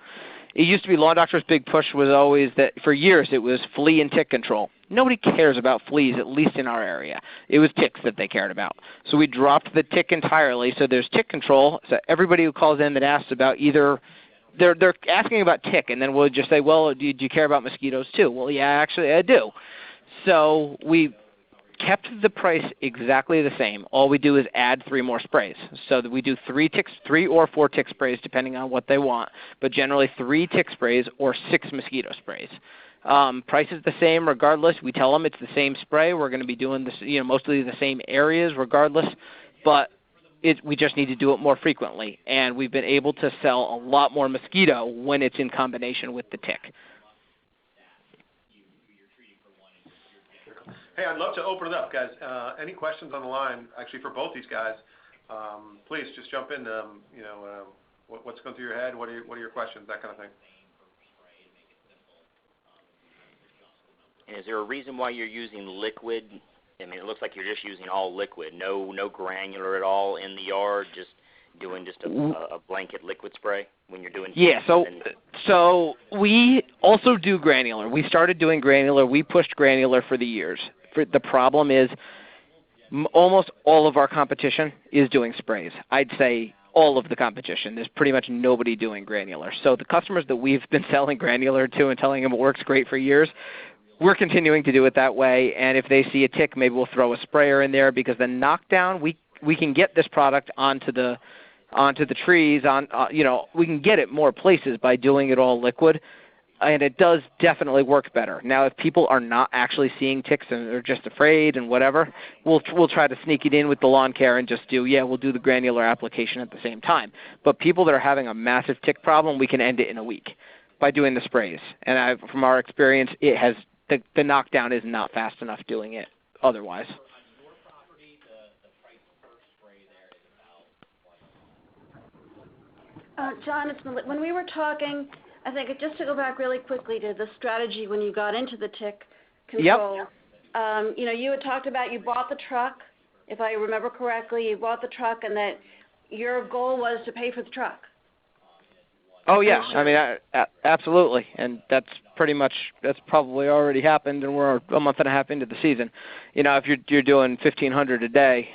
It used to be Lawn Doctor's big push was always that for years it was flea and tick control. Nobody cares about fleas, at least in our area. It was ticks that they cared about. So we dropped the tick entirely. So there's tick control. So everybody who calls in that asks about either they're asking about tick, and then we'll just say, well, do you care about mosquitoes too? Well, yeah, actually I do. So we kept the price exactly the same. All we do is add 3 more sprays. So that we do 3 or 4 tick sprays depending on what they want, but generally 3 tick sprays or 6 mosquito sprays. Price is the same regardless. We tell them it's the same spray. We're going to be doing this, mostly the same areas regardless, but we just need to do it more frequently. And we've been able to sell a lot more mosquito when it's in combination with the tick. Hey, I'd love to open it up, guys. Any questions on the line, actually for both these guys, please just jump in. What's going through your head? What are your questions? That kind of thing. And is there a reason why you're using liquid? I mean, it looks like you're just using all liquid, no granular at all in the yard, just doing just a blanket liquid spray when you're doing. Yeah, so we also do granular. We started doing granular. We pushed granular for the years. The problem is almost all of our competition is doing sprays. I'd say all of the competition. There's pretty much nobody doing granular. So the customers that we've been selling granular to and telling them it works great for years, we're continuing to do it that way, and if they see a tick, maybe we'll throw a sprayer in there because the knockdown, we can get this product onto the trees. We can get it more places by doing it all liquid, and it does definitely work better. Now, if people are not actually seeing ticks and they're just afraid and whatever, we'll try to sneak it in with the lawn care and just we'll do the granular application at the same time. But people that are having a massive tick problem, we can end it in a week by doing the sprays. And from our experience, it has. The knockdown is not fast enough doing it otherwise. John, when we were talking, I think just to go back really quickly to the strategy when you got into the tick control. Yep. You had talked about you bought the truck, if I remember correctly. You bought the truck, and that your goal was to pay for the truck. Oh yeah, I mean, absolutely, and that's probably already happened, and we're a month and a half into the season. If you're doing 1,500 a day,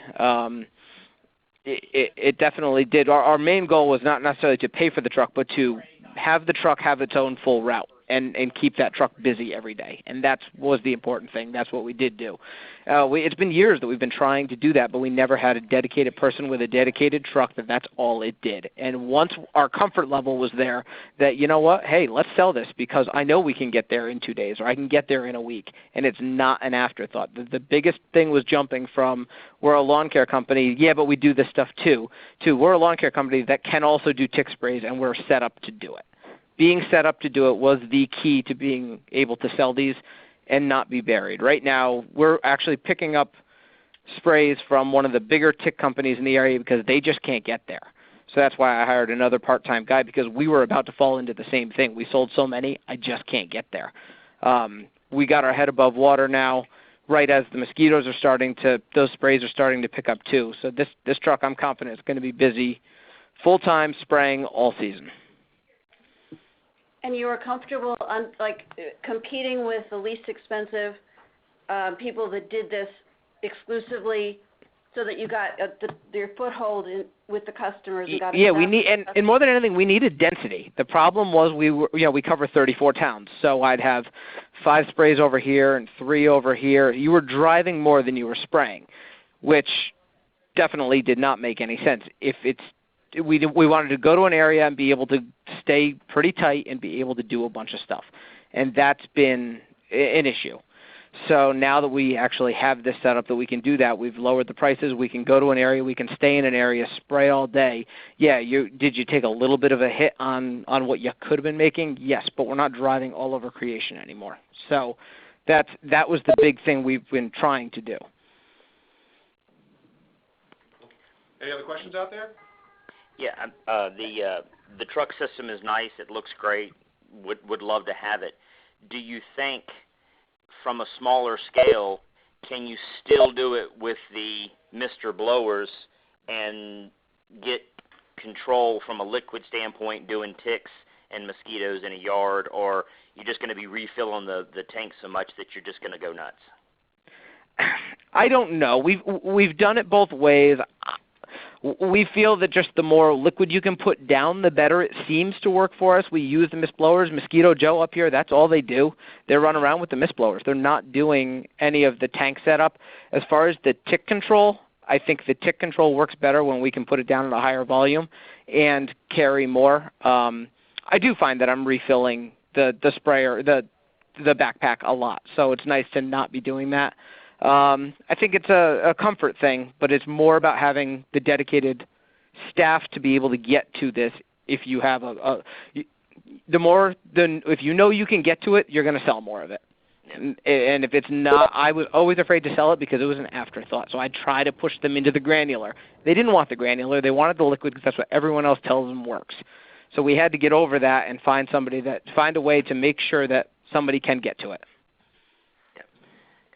it definitely did. Our main goal was not necessarily to pay for the truck, but to have the truck have its own full route and keep that truck busy every day, and that was the important thing. That's what we did do. It's been years that we've been trying to do that, but we never had a dedicated person with a dedicated truck that's all it did. And once our comfort level was there that, hey, let's sell this because I know we can get there in 2 days or I can get there in a week, and it's not an afterthought. The biggest thing was jumping from we're a lawn care company, yeah, but we do this stuff too, to we're a lawn care company that can also do tick sprays, and we're set up to do it. Being set up to do it was the key to being able to sell these and not be buried. Right now, we're actually picking up sprays from one of the bigger tick companies in the area because they just can't get there. So that's why I hired another part-time guy, because we were about to fall into the same thing. We sold so many, I just can't get there. We got our head above water now, right as the mosquitoes are those sprays are starting to pick up too. So this truck, I'm confident, is going to be busy full-time spraying all season. And you were comfortable competing with the least expensive people that did this exclusively, so that you got your foothold with the customers and got. Yeah, we need and more than anything, we needed density. The problem was we cover 34 towns, so I'd have 5 sprays over here and 3 over here. You were driving more than you were spraying, which definitely did not make any sense. We wanted to go to an area and be able to stay pretty tight and be able to do a bunch of stuff. And that's been an issue. So now that we actually have this setup that we can do that, we've lowered the prices. We can go to an area. We can stay in an area, spray all day. Yeah, did you take a little bit of a hit on what you could have been making? Yes, but we're not driving all over creation anymore. So that was the big thing we've been trying to do. Any other questions out there? Yeah, the truck system is nice. It looks great. Would love to have it. Do you think, from a smaller scale, can you still do it with the Mr. Blowers and get control from a liquid standpoint doing ticks and mosquitoes in a yard, or you're just going to be refilling the tank so much that you're just going to go nuts? I don't know. We've done it both ways. We feel that just the more liquid you can put down, the better it seems to work for us. We use the mist blowers. Mosquito Joe up here, that's all they do. They run around with the mist blowers. They're not doing any of the tank setup. As far as the tick control, I think the tick control works better when we can put it down at a higher volume and carry more. I do find that I'm refilling the sprayer, the backpack a lot, so it's nice to not be doing that. I think it's a comfort thing, but it's more about having the dedicated staff to be able to get to this. If you have if you know you can get to it, you're going to sell more of it. And if it's not, I was always afraid to sell it because it was an afterthought. So I try to push them into the granular. They didn't want the granular; they wanted the liquid because that's what everyone else tells them works. So we had to get over that and find a way to make sure that somebody can get to it.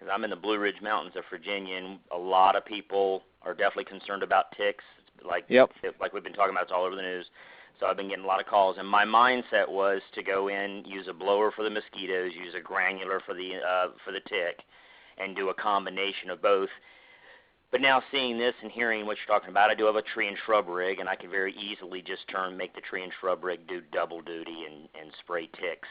I'm in the Blue Ridge Mountains of Virginia, and a lot of people are definitely concerned about ticks. Like we've been talking about, it's all over the news. So I've been getting a lot of calls, and my mindset was to go in, use a blower for the mosquitoes, use a granular for the tick, and do a combination of both. But now seeing this and hearing what you're talking about, I do have a tree and shrub rig, and I can very easily just make the tree and shrub rig do double duty and spray ticks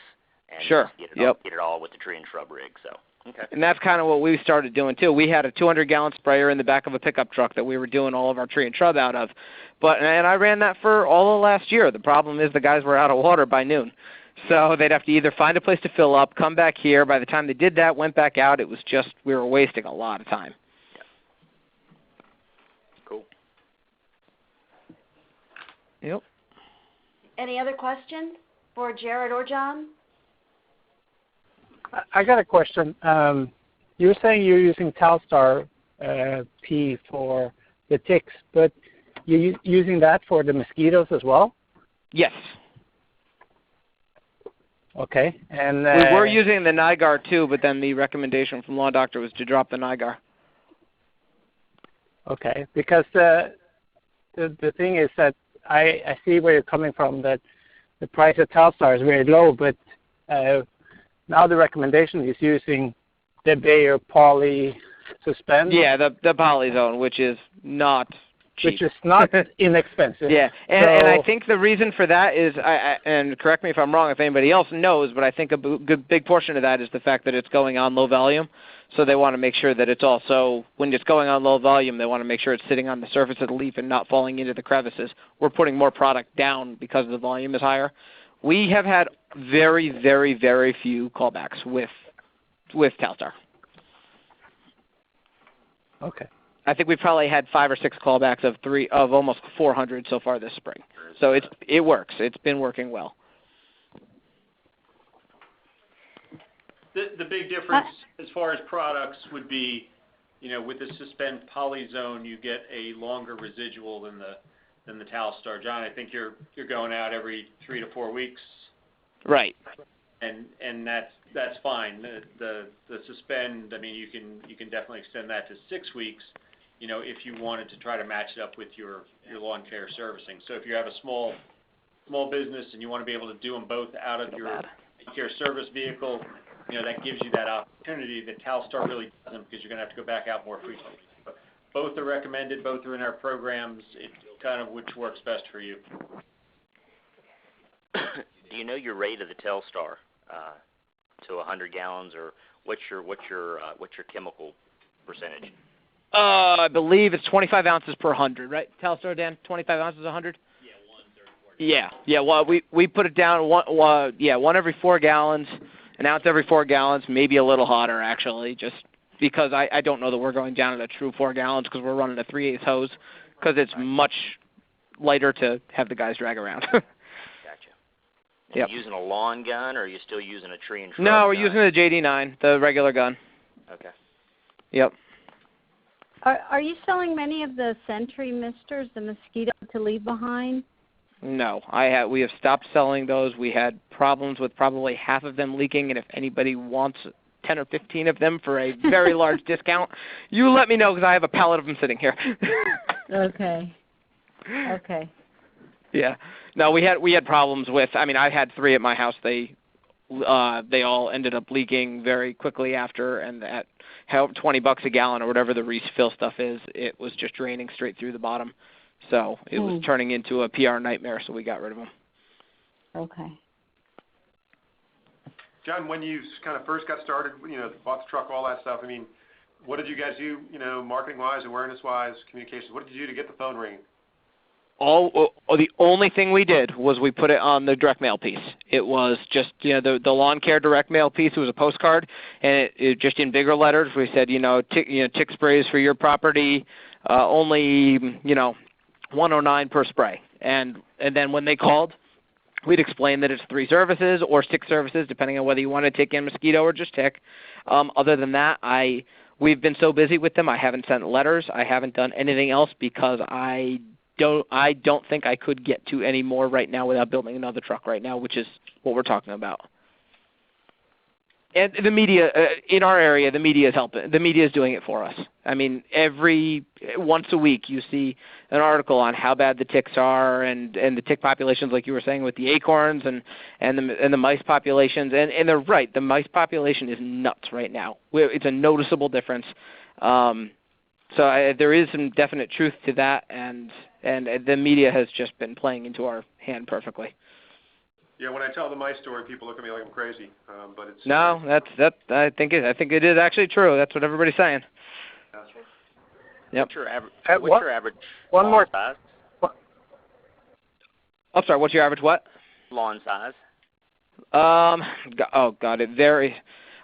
and get it all with the tree and shrub rig. So. Okay. And that's kind of what we started doing, too. We had a 200-gallon sprayer in the back of a pickup truck that we were doing all of our tree and shrub out of. And I ran that for all of last year. The problem is the guys were out of water by noon. So they'd have to either find a place to fill up, come back here. By the time they did that, went back out, it was just we were wasting a lot of time. Yeah. Cool. Yep. Any other questions for Jared or John? I got a question. You were saying you're using Telstar P for the ticks, but you're using that for the mosquitoes as well? Yes. Okay. And we were using the Nigar too, but then the recommendation from Lawn Doctor was to drop the Nigar. Okay, because the thing is that I see where you're coming from, that the price of Telstar is very low, but now the recommendation is using the Bayer Poly Suspend. Yeah, the Polyzone, which is not cheap. Which is not inexpensive. Yeah, and I think the reason for that is, and correct me if I'm wrong if anybody else knows, but I think a big portion of that is the fact that it's going on low volume. So they want to make sure that it's also, when it's going on low volume, they want to make sure it's sitting on the surface of the leaf and not falling into the crevices. We're putting more product down because the volume is higher. We have had very, very, very few callbacks with Telstar. Okay. I think we've probably had 5 or 6 callbacks of almost 400 so far this spring. So it works. It's been working well. The big difference as far as products would be, with the Suspend Polyzone, you get a longer residual than the Telstar. John, I think you're going out every 3 to 4 weeks. Right. And that's fine. The Suspend, I mean, you can definitely extend that to 6 weeks, if you wanted to try to match it up with your lawn care servicing. So if you have a small business and you want to be able to do them both out of your care service vehicle, that gives you that opportunity that Telstar really doesn't, because you're going to have to go back out more frequently. But both are recommended. Both are in our programs. It's kind of which works best for you. Do you know your rate of the Telstar to 100 gallons, or what's your chemical percentage? I believe it's 25 ounces per 100, right? Telstar, Dan, 25 ounces 100. Yeah. Well, we put it down one every 4 gallons. An ounce every 4 gallons, maybe a little hotter, actually, just because I don't know that we're going down to a true 4 gallons because we're running a 3/8 hose, because it's much lighter to have the guys drag around. Gotcha. Yep. Are you using a lawn gun, or are you still using a tree and shrub No, we're gun? using the JD9, the regular gun. Okay. Yep. Are you selling many of the Sentry misters, the mosquito to leave behind? No, we have stopped selling those. We had problems with probably half of them leaking, and if anybody wants 10 or 15 of them for a very large discount, you let me know, because I have a pallet of them sitting here. Okay. Yeah. No, we had problems with. I mean, I had 3 at my house. They all ended up leaking very quickly after, and at $20 a gallon or whatever the refill stuff is, it was just draining straight through the bottom. So it was turning into a PR nightmare. So we got rid of them. Okay. John, when you kind of first got started, bought the truck, all that stuff, I mean, what did you guys do, marketing-wise, awareness-wise, communications? What did you do to get the phone ringing? The only thing we did was we put it on the direct mail piece. It was just, the lawn care direct mail piece. It was a postcard, and it just in bigger letters. We said, tick sprays for your property, only, $109 per spray. And then when they called, we'd explain that it's 3 services or 6 services, depending on whether you want to take in Mosquito or just tick. Other than that, we've been so busy with them, I haven't sent letters. I haven't done anything else because I don't think I could get to any more right now without building another truck right now, which is what we're talking about. And the media, in our area, the media is helping. The media is doing it for us. I mean, once a week you see an article on how bad the ticks are and the tick populations, like you were saying, with the acorns and the mice populations. And they're right. The mice population is nuts right now. It's a noticeable difference. So there is some definite truth to that, and the media has just been playing into our hand perfectly. Yeah, when I tell the mice story, people look at me like I'm crazy, but it's... No, I think it is actually true. That's what everybody's saying. That's true. Yep. What's your average one more size? I'm sorry, what's your average what? Lawn size. Oh, God, it varies.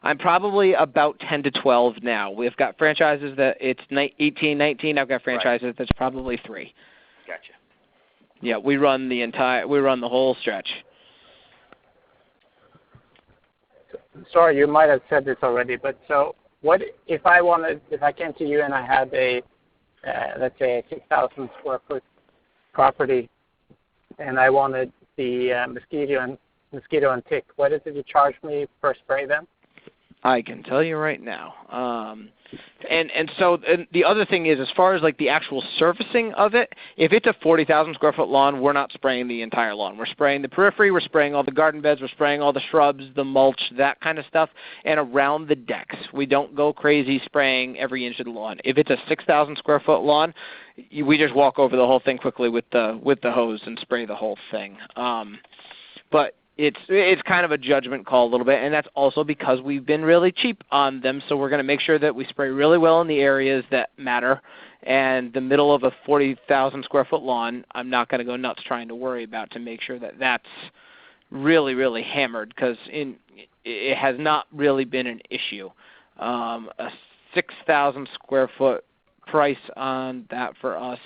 I'm probably about 10 to 12 now. We've got franchises that it's 18, 19. I've got franchises that's probably 3. Gotcha. Yeah, we run the whole stretch. Sorry, you might have said this already, but so what if I came to you and I had a, let's say a 6,000 square foot property, and I wanted the mosquito and tick, what is it you charge me per spray then? I can tell you right now. So the other thing is, as far as like the actual surfacing of it, if it's a 40,000 square foot lawn, we're not spraying the entire lawn. We're spraying the periphery, we're spraying all the garden beds, we're spraying all the shrubs, the mulch, that kind of stuff, and around the decks. We don't go crazy spraying every inch of the lawn. If it's a 6,000 square foot lawn, we just walk over the whole thing quickly with the hose and spray the whole thing. But it's kind of a judgment call a little bit, and that's also because we've been really cheap on them, so we're going to make sure that we spray really well in the areas that matter. And the middle of a 40,000 square foot lawn, I'm not going to go nuts trying to worry about to make sure that that's really, really hammered, because it has not really been an issue. A 6,000 square foot price on that for us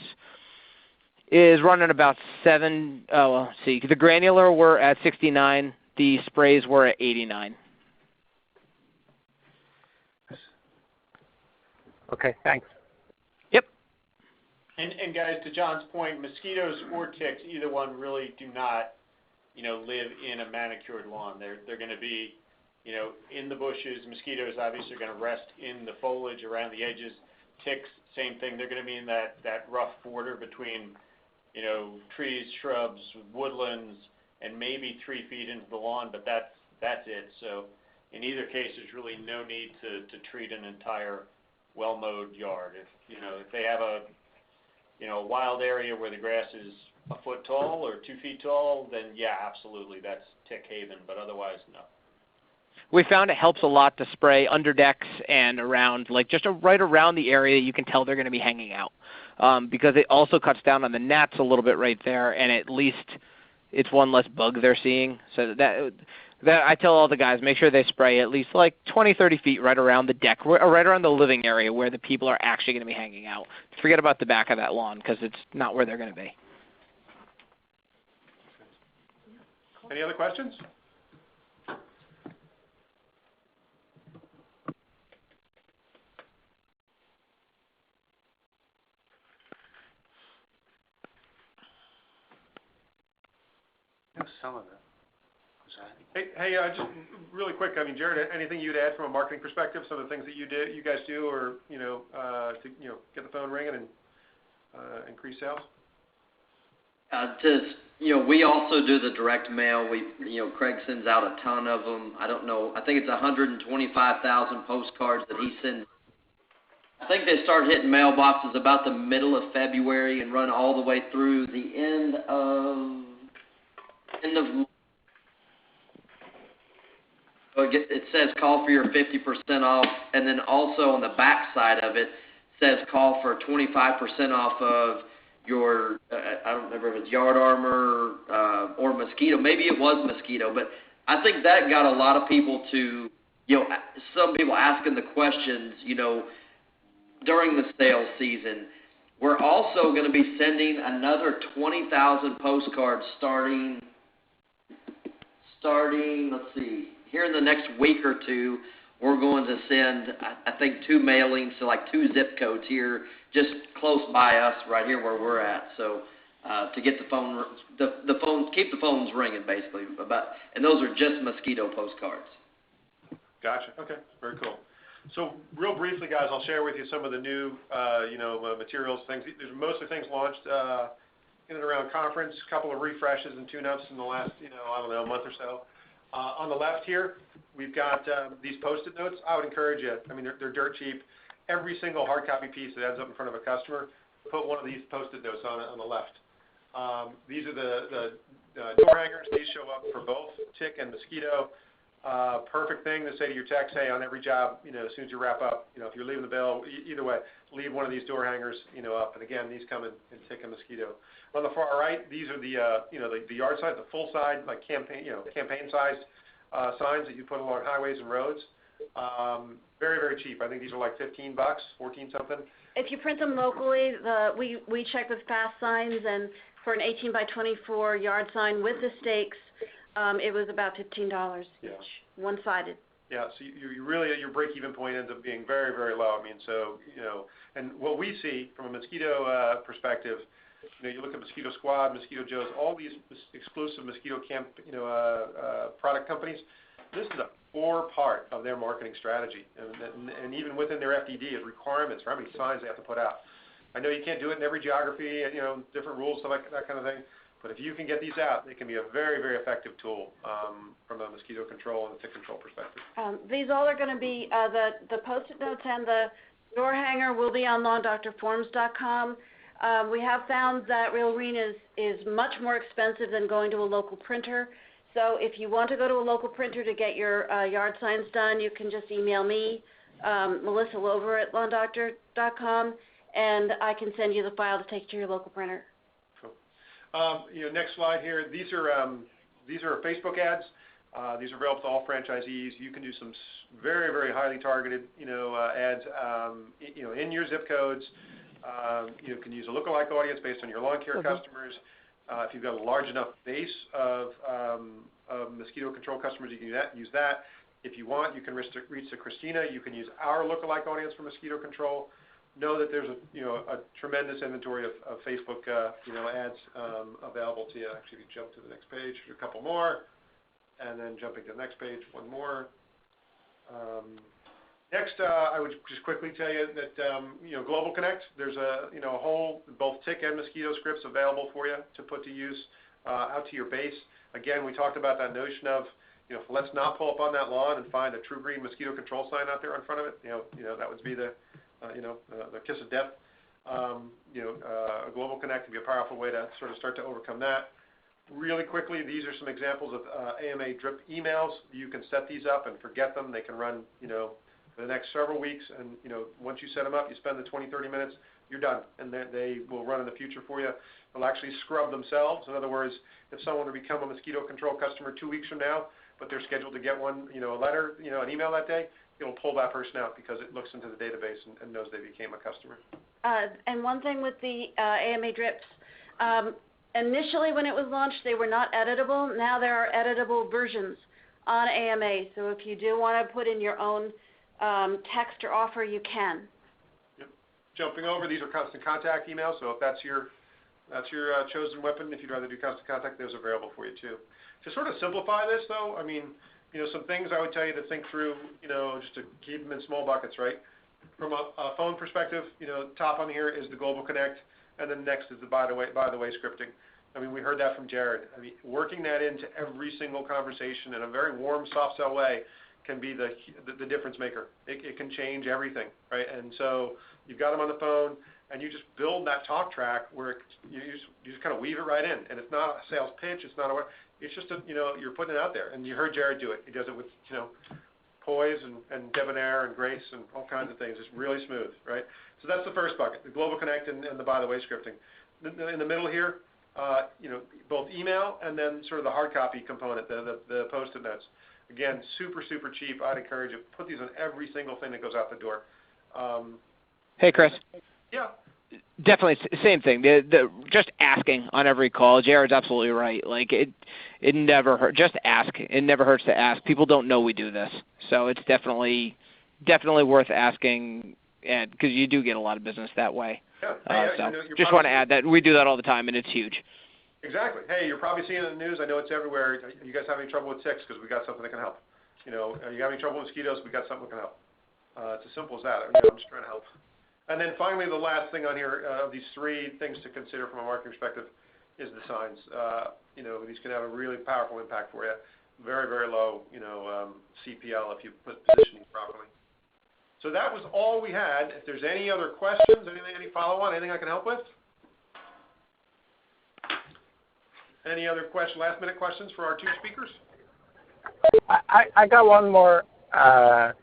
is running about the granular were at 69, the sprays were at 89. Okay, thanks. Yep. And guys, to John's point, mosquitoes or ticks, either one really do not, live in a manicured lawn. They're going to be, in the bushes. Mosquitoes obviously are going to rest in the foliage around the edges. Ticks, same thing. They're going to be in that rough border between trees, shrubs, woodlands, and maybe 3 feet into the lawn, but that's it. So in either case, there's really no need to treat an entire well-mowed yard. If they have a wild area where the grass is a foot tall or 2 feet tall, then yeah, absolutely, that's tick haven, but otherwise, no. We found it helps a lot to spray under decks and around, right around the area that you can tell they're going to be hanging out. Because it also cuts down on the gnats a little bit right there, and at least it's one less bug they're seeing. So that I tell all the guys, make sure they spray at least 20, 30 feet right around the deck, or right around the living area where the people are actually going to be hanging out. Forget about the back of that lawn, because it's not where they're going to be. Any other questions? Some of it. Hey, just really quick. I mean, Jared, anything you'd add from a marketing perspective? Some of the things that you guys do, or to get the phone ringing and increase sales. we also do the direct mail. Craig sends out a ton of them. I don't know. I think it's 125,000 postcards that he sends. I think they start hitting mailboxes about the middle of February and run all the way through the end of. It says call for your 50% off, and then also on the back side of it says call for 25% off of your, I don't remember if it's Yard Armor or Mosquito. Maybe it was Mosquito, but I think that got a lot of people to, some people asking the questions, during the sales season. We're also going to be sending another 20,000 postcards starting, let's see, here in the next week or two. We're going to send, I think, 2 mailings to like 2 zip codes here, just close by us, right here where we're at. So to get the phone, keep the phones ringing, basically. And those are just Mosquito postcards. Gotcha. Okay. Very cool. So real briefly, guys, I'll share with you some of the new, materials, things. There's mostly things launched in and around conference, a couple of refreshes and tune-ups in the last, a month or so. On the left here, we've got these Post-it notes. I would encourage you. I mean, they're dirt cheap. Every single hard copy piece that ends up in front of a customer, put one of these Post-it notes on the left. These are the door hangers. These show up for both tick and mosquito. Perfect thing to say to your techs, hey, on every job, as soon as you wrap up, if you're leaving the bill, either way, leave one of these door hangers, up. And again, these come in tick and mosquito. On the far right, these are the yard side, the full side, like campaign-sized signs that you put along highways and roads. Very, very cheap. I think these are like $15, 14 something. If you print them locally, we check with Fast Signs, and for an 18 by 24 yard sign with the stakes, it was about $15 each, one-sided. Yeah, so you really, your break-even point ends up being very, very low. I mean, so, and what we see from a mosquito perspective, you look at Mosquito Squad, Mosquito Joe's, all these exclusive mosquito product companies, this is a core part of their marketing strategy. And even within their FDD is requirements for how many signs they have to put out. I know you can't do it in every geography, different rules, stuff like that kind of thing. But if you can get these out, they can be a very, very effective tool from a mosquito control and a tick control perspective. These all are going to be, the Post-it notes and the door hanger will be on lawndoctorforms.com. We have found that Real Green is much more expensive than going to a local printer. So if you want to go to a local printer to get your yard signs done, you can just email me, Melissa Lover at lawndoctor.com, and I can send you the file to take to your local printer. Next slide here. These are Facebook ads. These are available to all franchisees. You can do some very, very highly targeted, ads, in your zip codes. You can use a lookalike audience based on your lawn care customers. If you've got a large enough base of mosquito control customers, you can use that. If you want, you can reach to Christina. You can use our lookalike audience for mosquito control. Know that there's a tremendous inventory of Facebook ads available to you. Actually, if you jump to the next page, there's a couple more, and then jumping to the next page, one more. Next, I would just quickly tell you that Global Connect. There's a whole both tick and mosquito scripts available for you to put to use out to your base. Again, we talked about that notion of let's not pull up on that lawn and find a True Green mosquito control sign out there in front of it. That would be the kiss of death. A Global Connect can be a powerful way to sort of start to overcome that. Really quickly, these are some examples of AMA drip emails. You can set these up and forget them. They can run, for the next several weeks. And, once you set them up, you spend the 20, 30 minutes, you're done. And they will run in the future for you. They'll actually scrub themselves. In other words, if someone would become a mosquito control customer 2 weeks from now, but they're scheduled to get one, a letter, an email that day, it'll pull that person out because it looks into the database and knows they became a customer. And one thing with the AMA drips, initially when it was launched, they were not editable. Now there are editable versions on AMA. So if you do want to put in your own text or offer, you can. Yep. Jumping over, these are constant contact emails. So if that's your chosen weapon, if you'd rather do constant contact, those are available for you too. To sort of simplify this, though, I mean, some things I would tell you to think through, just to keep them in small buckets, right? From a phone perspective, top on here is the Global Connect, and then next is the by the way scripting. I mean, we heard that from Jared. I mean, working that into every single conversation in a very warm, soft sell way can be the difference maker. It can change everything, right? And so you've got them on the phone, and you just build that talk track where you just kind of weave it right in. And it's not a sales pitch. It's not it's just you're putting it out there. And you heard Jared do it. He does it with, poise and debonair and grace and all kinds of things. It's really smooth, right? So that's the first bucket, the Global Connect and the by the way scripting. In the middle here, both email and then sort of the hard copy component, the Post-it notes. Again, super, super cheap. I'd encourage you, put these on every single thing that goes out the door. Hey, Chris. Yeah. Definitely, same thing. The just asking on every call. Jared's absolutely right. Like it never hurts. Just ask. It never hurts to ask. People don't know we do this, so it's definitely worth asking, and because you do get a lot of business that way. Yeah. Just want to add that we do that all the time, and it's huge. Exactly. Hey, you're probably seeing it in the news. I know it's everywhere. You guys have any trouble with ticks? Because we got something that can help. You have any trouble with mosquitoes? We got something that can help. It's as simple as that. I'm just trying to help. And then finally, the last thing on here of these three things to consider from a marketing perspective is the signs. These can have a really powerful impact for you. Very, very low, CPL if you put positioning properly. So that was all we had. If there's any other questions, any follow-on, anything I can help with? Any other last-minute questions for our two speakers? I got one more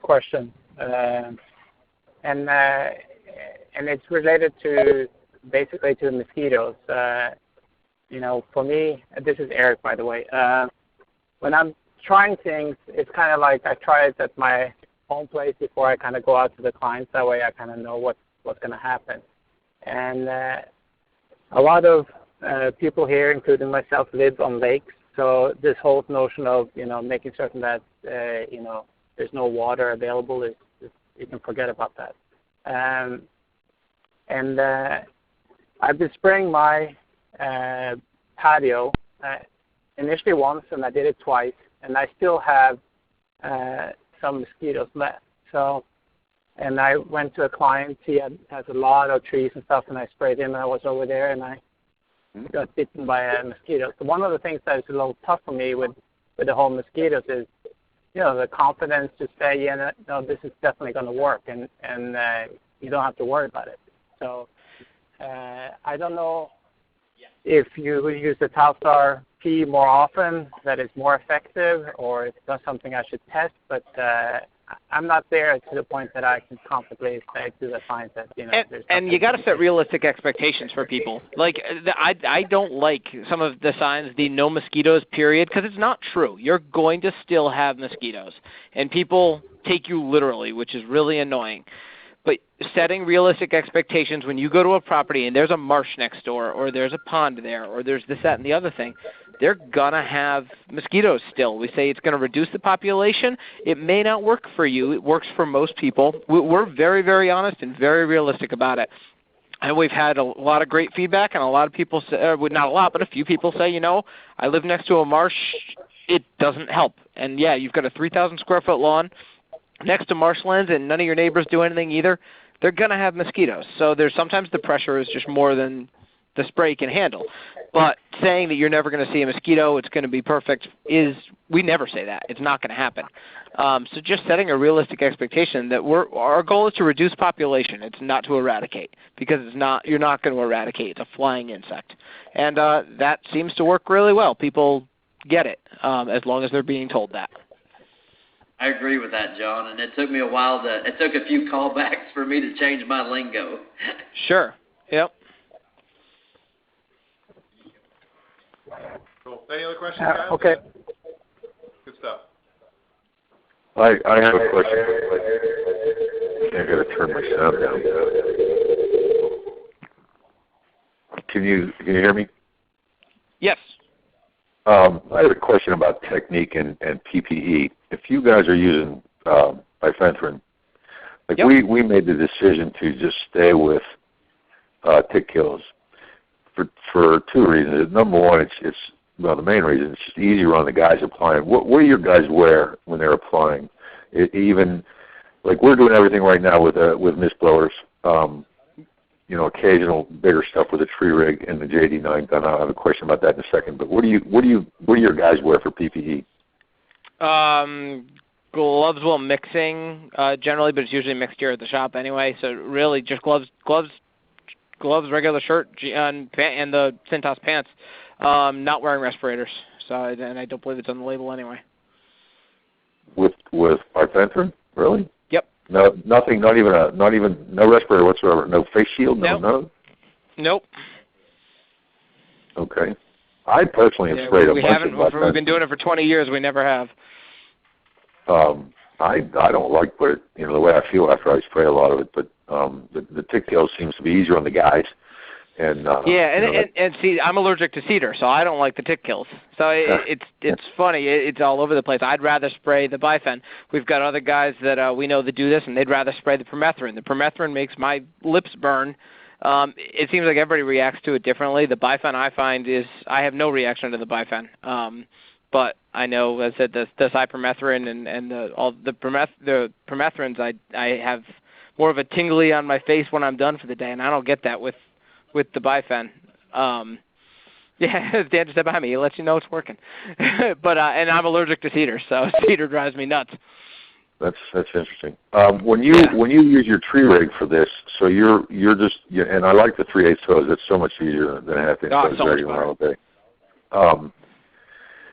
question, and it's related to basically to mosquitoes. For me, this is Eric, by the way. When I'm trying things, it's kind of like I try it at my home place before I kind of go out to the clients. That way, I kind of know what's going to happen. And a lot of people here, including myself, live on lakes. So this whole notion of making certain that there's no water available is you can forget about that. And I've been spraying my patio initially once, and I did it twice, and I still have some mosquitoes left. So, and I went to a client. He has a lot of trees and stuff, and I sprayed him. And I was over there, and I got bitten by a mosquito. So one of the things that is a little tough for me with the whole mosquitoes is, the confidence to say, no, this is definitely going to work, and you don't have to worry about it. So I don't know if you use the Talstar P more often, that is more effective, or if that's something I should test. But I'm not there to the point that I can confidently say to the client that And you got to set realistic expectations for people. Like I don't like some of the signs, the no mosquitoes period, because it's not true. You're going to still have mosquitoes, and people take you literally, which is really annoying. But setting realistic expectations when you go to a property and there's a marsh next door, or there's a pond there, or there's this, that, and the other thing, they're going to have mosquitoes still. We say it's going to reduce the population. It may not work for you. It works for most people. We're very, very honest and very realistic about it. And we've had a lot of great feedback, and a lot of people say, not a lot, but a few people say, I live next to a marsh. It doesn't help. And, yeah, you've got a 3,000-square-foot lawn next to marshlands, and none of your neighbors do anything either. They're going to have mosquitoes. So sometimes the pressure is just more than the spray can handle. But saying that you're never going to see a mosquito, it's going to be perfect, we never say that. It's not going to happen. So just setting a realistic expectation that our goal is to reduce population. It's not to eradicate, because you're not going to eradicate. It's a flying insect. And that seems to work really well. People get it as long as they're being told that. I agree with that, John, and it took me a while it took a few callbacks for me to change my lingo. Sure. Yep. Cool. Any other questions, guys? Okay. Good stuff. I have a question. I got to turn my sound down. Can you hear me? Yes. I have a question about technique and PPE. If you guys are using bifenthrin, yep. we made the decision to just stay with tick kills for two reasons. Number one, it's the main reason, it's just easier on the guys applying. What do your guys wear when they're applying? Even like we're doing everything right now with mist blowers. occasional bigger stuff with a tree rig and the JD9 gun. I'll have a question about that in a second. But what do your guys wear for PPE? Gloves, well, mixing generally, but it's usually mixed here at the shop anyway. So really, just gloves, regular shirt, and the Cintas pants. Not wearing respirators. So, and I don't believe it's on the label anyway. With bifenthrin, really? Yep. No, nothing. Not even no respirator whatsoever. No face shield. No. Nope. Okay. I personally have sprayed a bunch of bifenthrin. We've been doing it for 20 years. We never have. I don't like the way I feel after I spray a lot of it, but the tick kill seems to be easier on the guys. And and see, I'm allergic to cedar, so I don't like the tick kills. So it's funny. It's all over the place. I'd rather spray the bifen. We've got other guys that we know that do this, and they'd rather spray the permethrin. The permethrin makes my lips burn. It seems like everybody reacts to it differently. The bifen I find is I have no reaction to the bifen. But I know, as I said, the cypermethrin and the permethrins, I have more of a tingly on my face when I'm done for the day, and I don't get that with the bifen. Dan just said behind me. He lets you know it's working. But and I'm allergic to cedar, so cedar drives me nuts. That's interesting. When you use your tree rig for this, so you're just and I like the 3/8 hose. It's so much easier than a half-inch hose dragging around all day.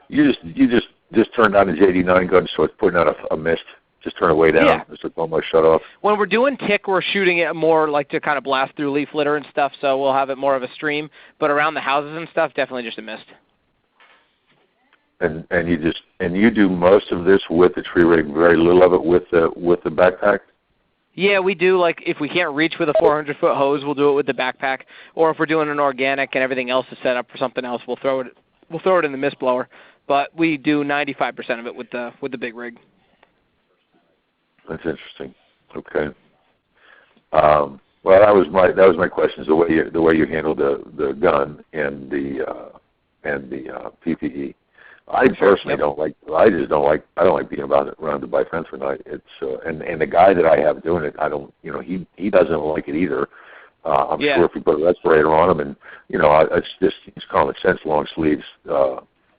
You just turn down the JD9 gun so it's putting out a mist. Just turn it way down. Yeah. Just almost shut off. When we're doing tick, we're shooting it more like to kind of blast through leaf litter and stuff, so we'll have it more of a stream. But around the houses and stuff, definitely just a mist. And you do most of this with the tree rig, very little of it with the backpack? Yeah, we do. Like if we can't reach with a 400-foot hose, we'll do it with the backpack. Or if we're doing an organic and everything else is set up for something else, we'll throw it in the mist blower. But we do 95% of it with the big rig. That's interesting. Okay. Well, that was my questions. The way you handle the gun and the PPE. I personally don't like. I don't like being around the bifenthrin. It's and the guy that I have doing it, I don't. He doesn't like it either. I'm sure if we put a respirator on him, and it's common sense. Long sleeves.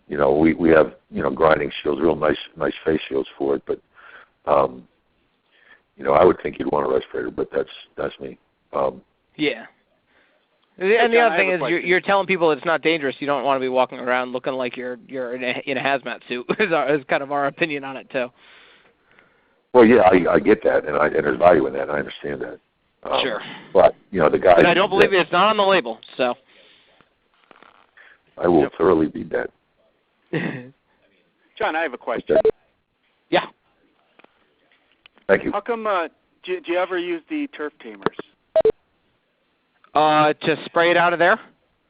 We have grinding shields, real nice face shields for it, but. I would think you'd want a respirator, but that's me. Yeah. And the other thing is, you're telling people it's not dangerous. You don't want to be walking around looking like you're in a hazmat suit. Is kind of our opinion on it too. Well, yeah, I get that, and there's value in that. And I understand that. Sure. But the guy. And I don't believe it's not on the label, so. I will thoroughly beat that. John, I have a question. Yeah. Thank you. How come, do you ever use the turf tamers? To spray it out of there?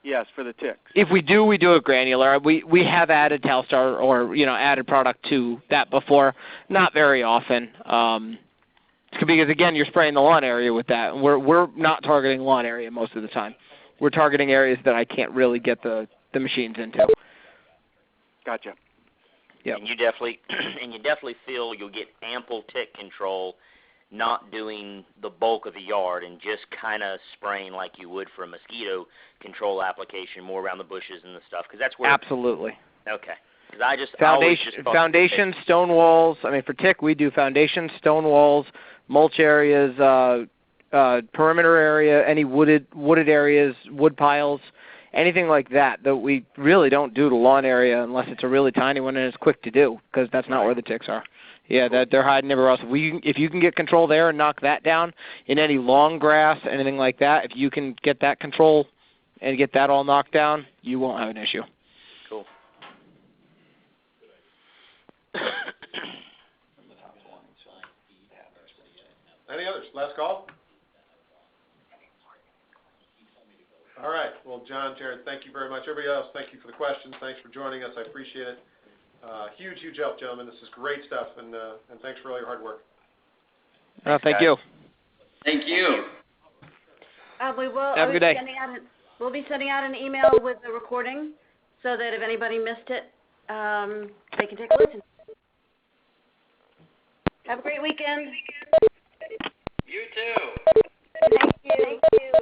Yes, for the ticks. If we do it granular. We have added Telstar or, added product to that before. Not very often. Because, again, you're spraying the lawn area with that. We're not targeting lawn area most of the time. We're targeting areas that I can't really get the machines into. Gotcha. Yep. And you definitely feel you'll get ample tick control not doing the bulk of the yard and just kind of spraying like you would for a mosquito control application more around the bushes and the stuff, because that's where... Absolutely. Okay. Because foundation, stone walls. I mean, for tick, we do foundation, stone walls, mulch areas, perimeter area, any wooded areas, wood piles, anything like that we really don't do to lawn area unless it's a really tiny one and it's quick to do, because that's not where the ticks are. Yeah, they're hiding everywhere else. If you can get control there and knock that down in any long grass, anything like that, if you can get that control and get that all knocked down, you won't have an issue. Cool. Any others? Last call? All right. Well, John, Jared, thank you very much. Everybody else, thank you for the questions. Thanks for joining us. I appreciate it. Huge help, gentlemen. This is great stuff, and thanks for all your hard work. Thank you. Thank you. We will. Have a good day. We'll be sending out an email with the recording so that if anybody missed it, they can take a listen. Have a great weekend. You too. Thank you.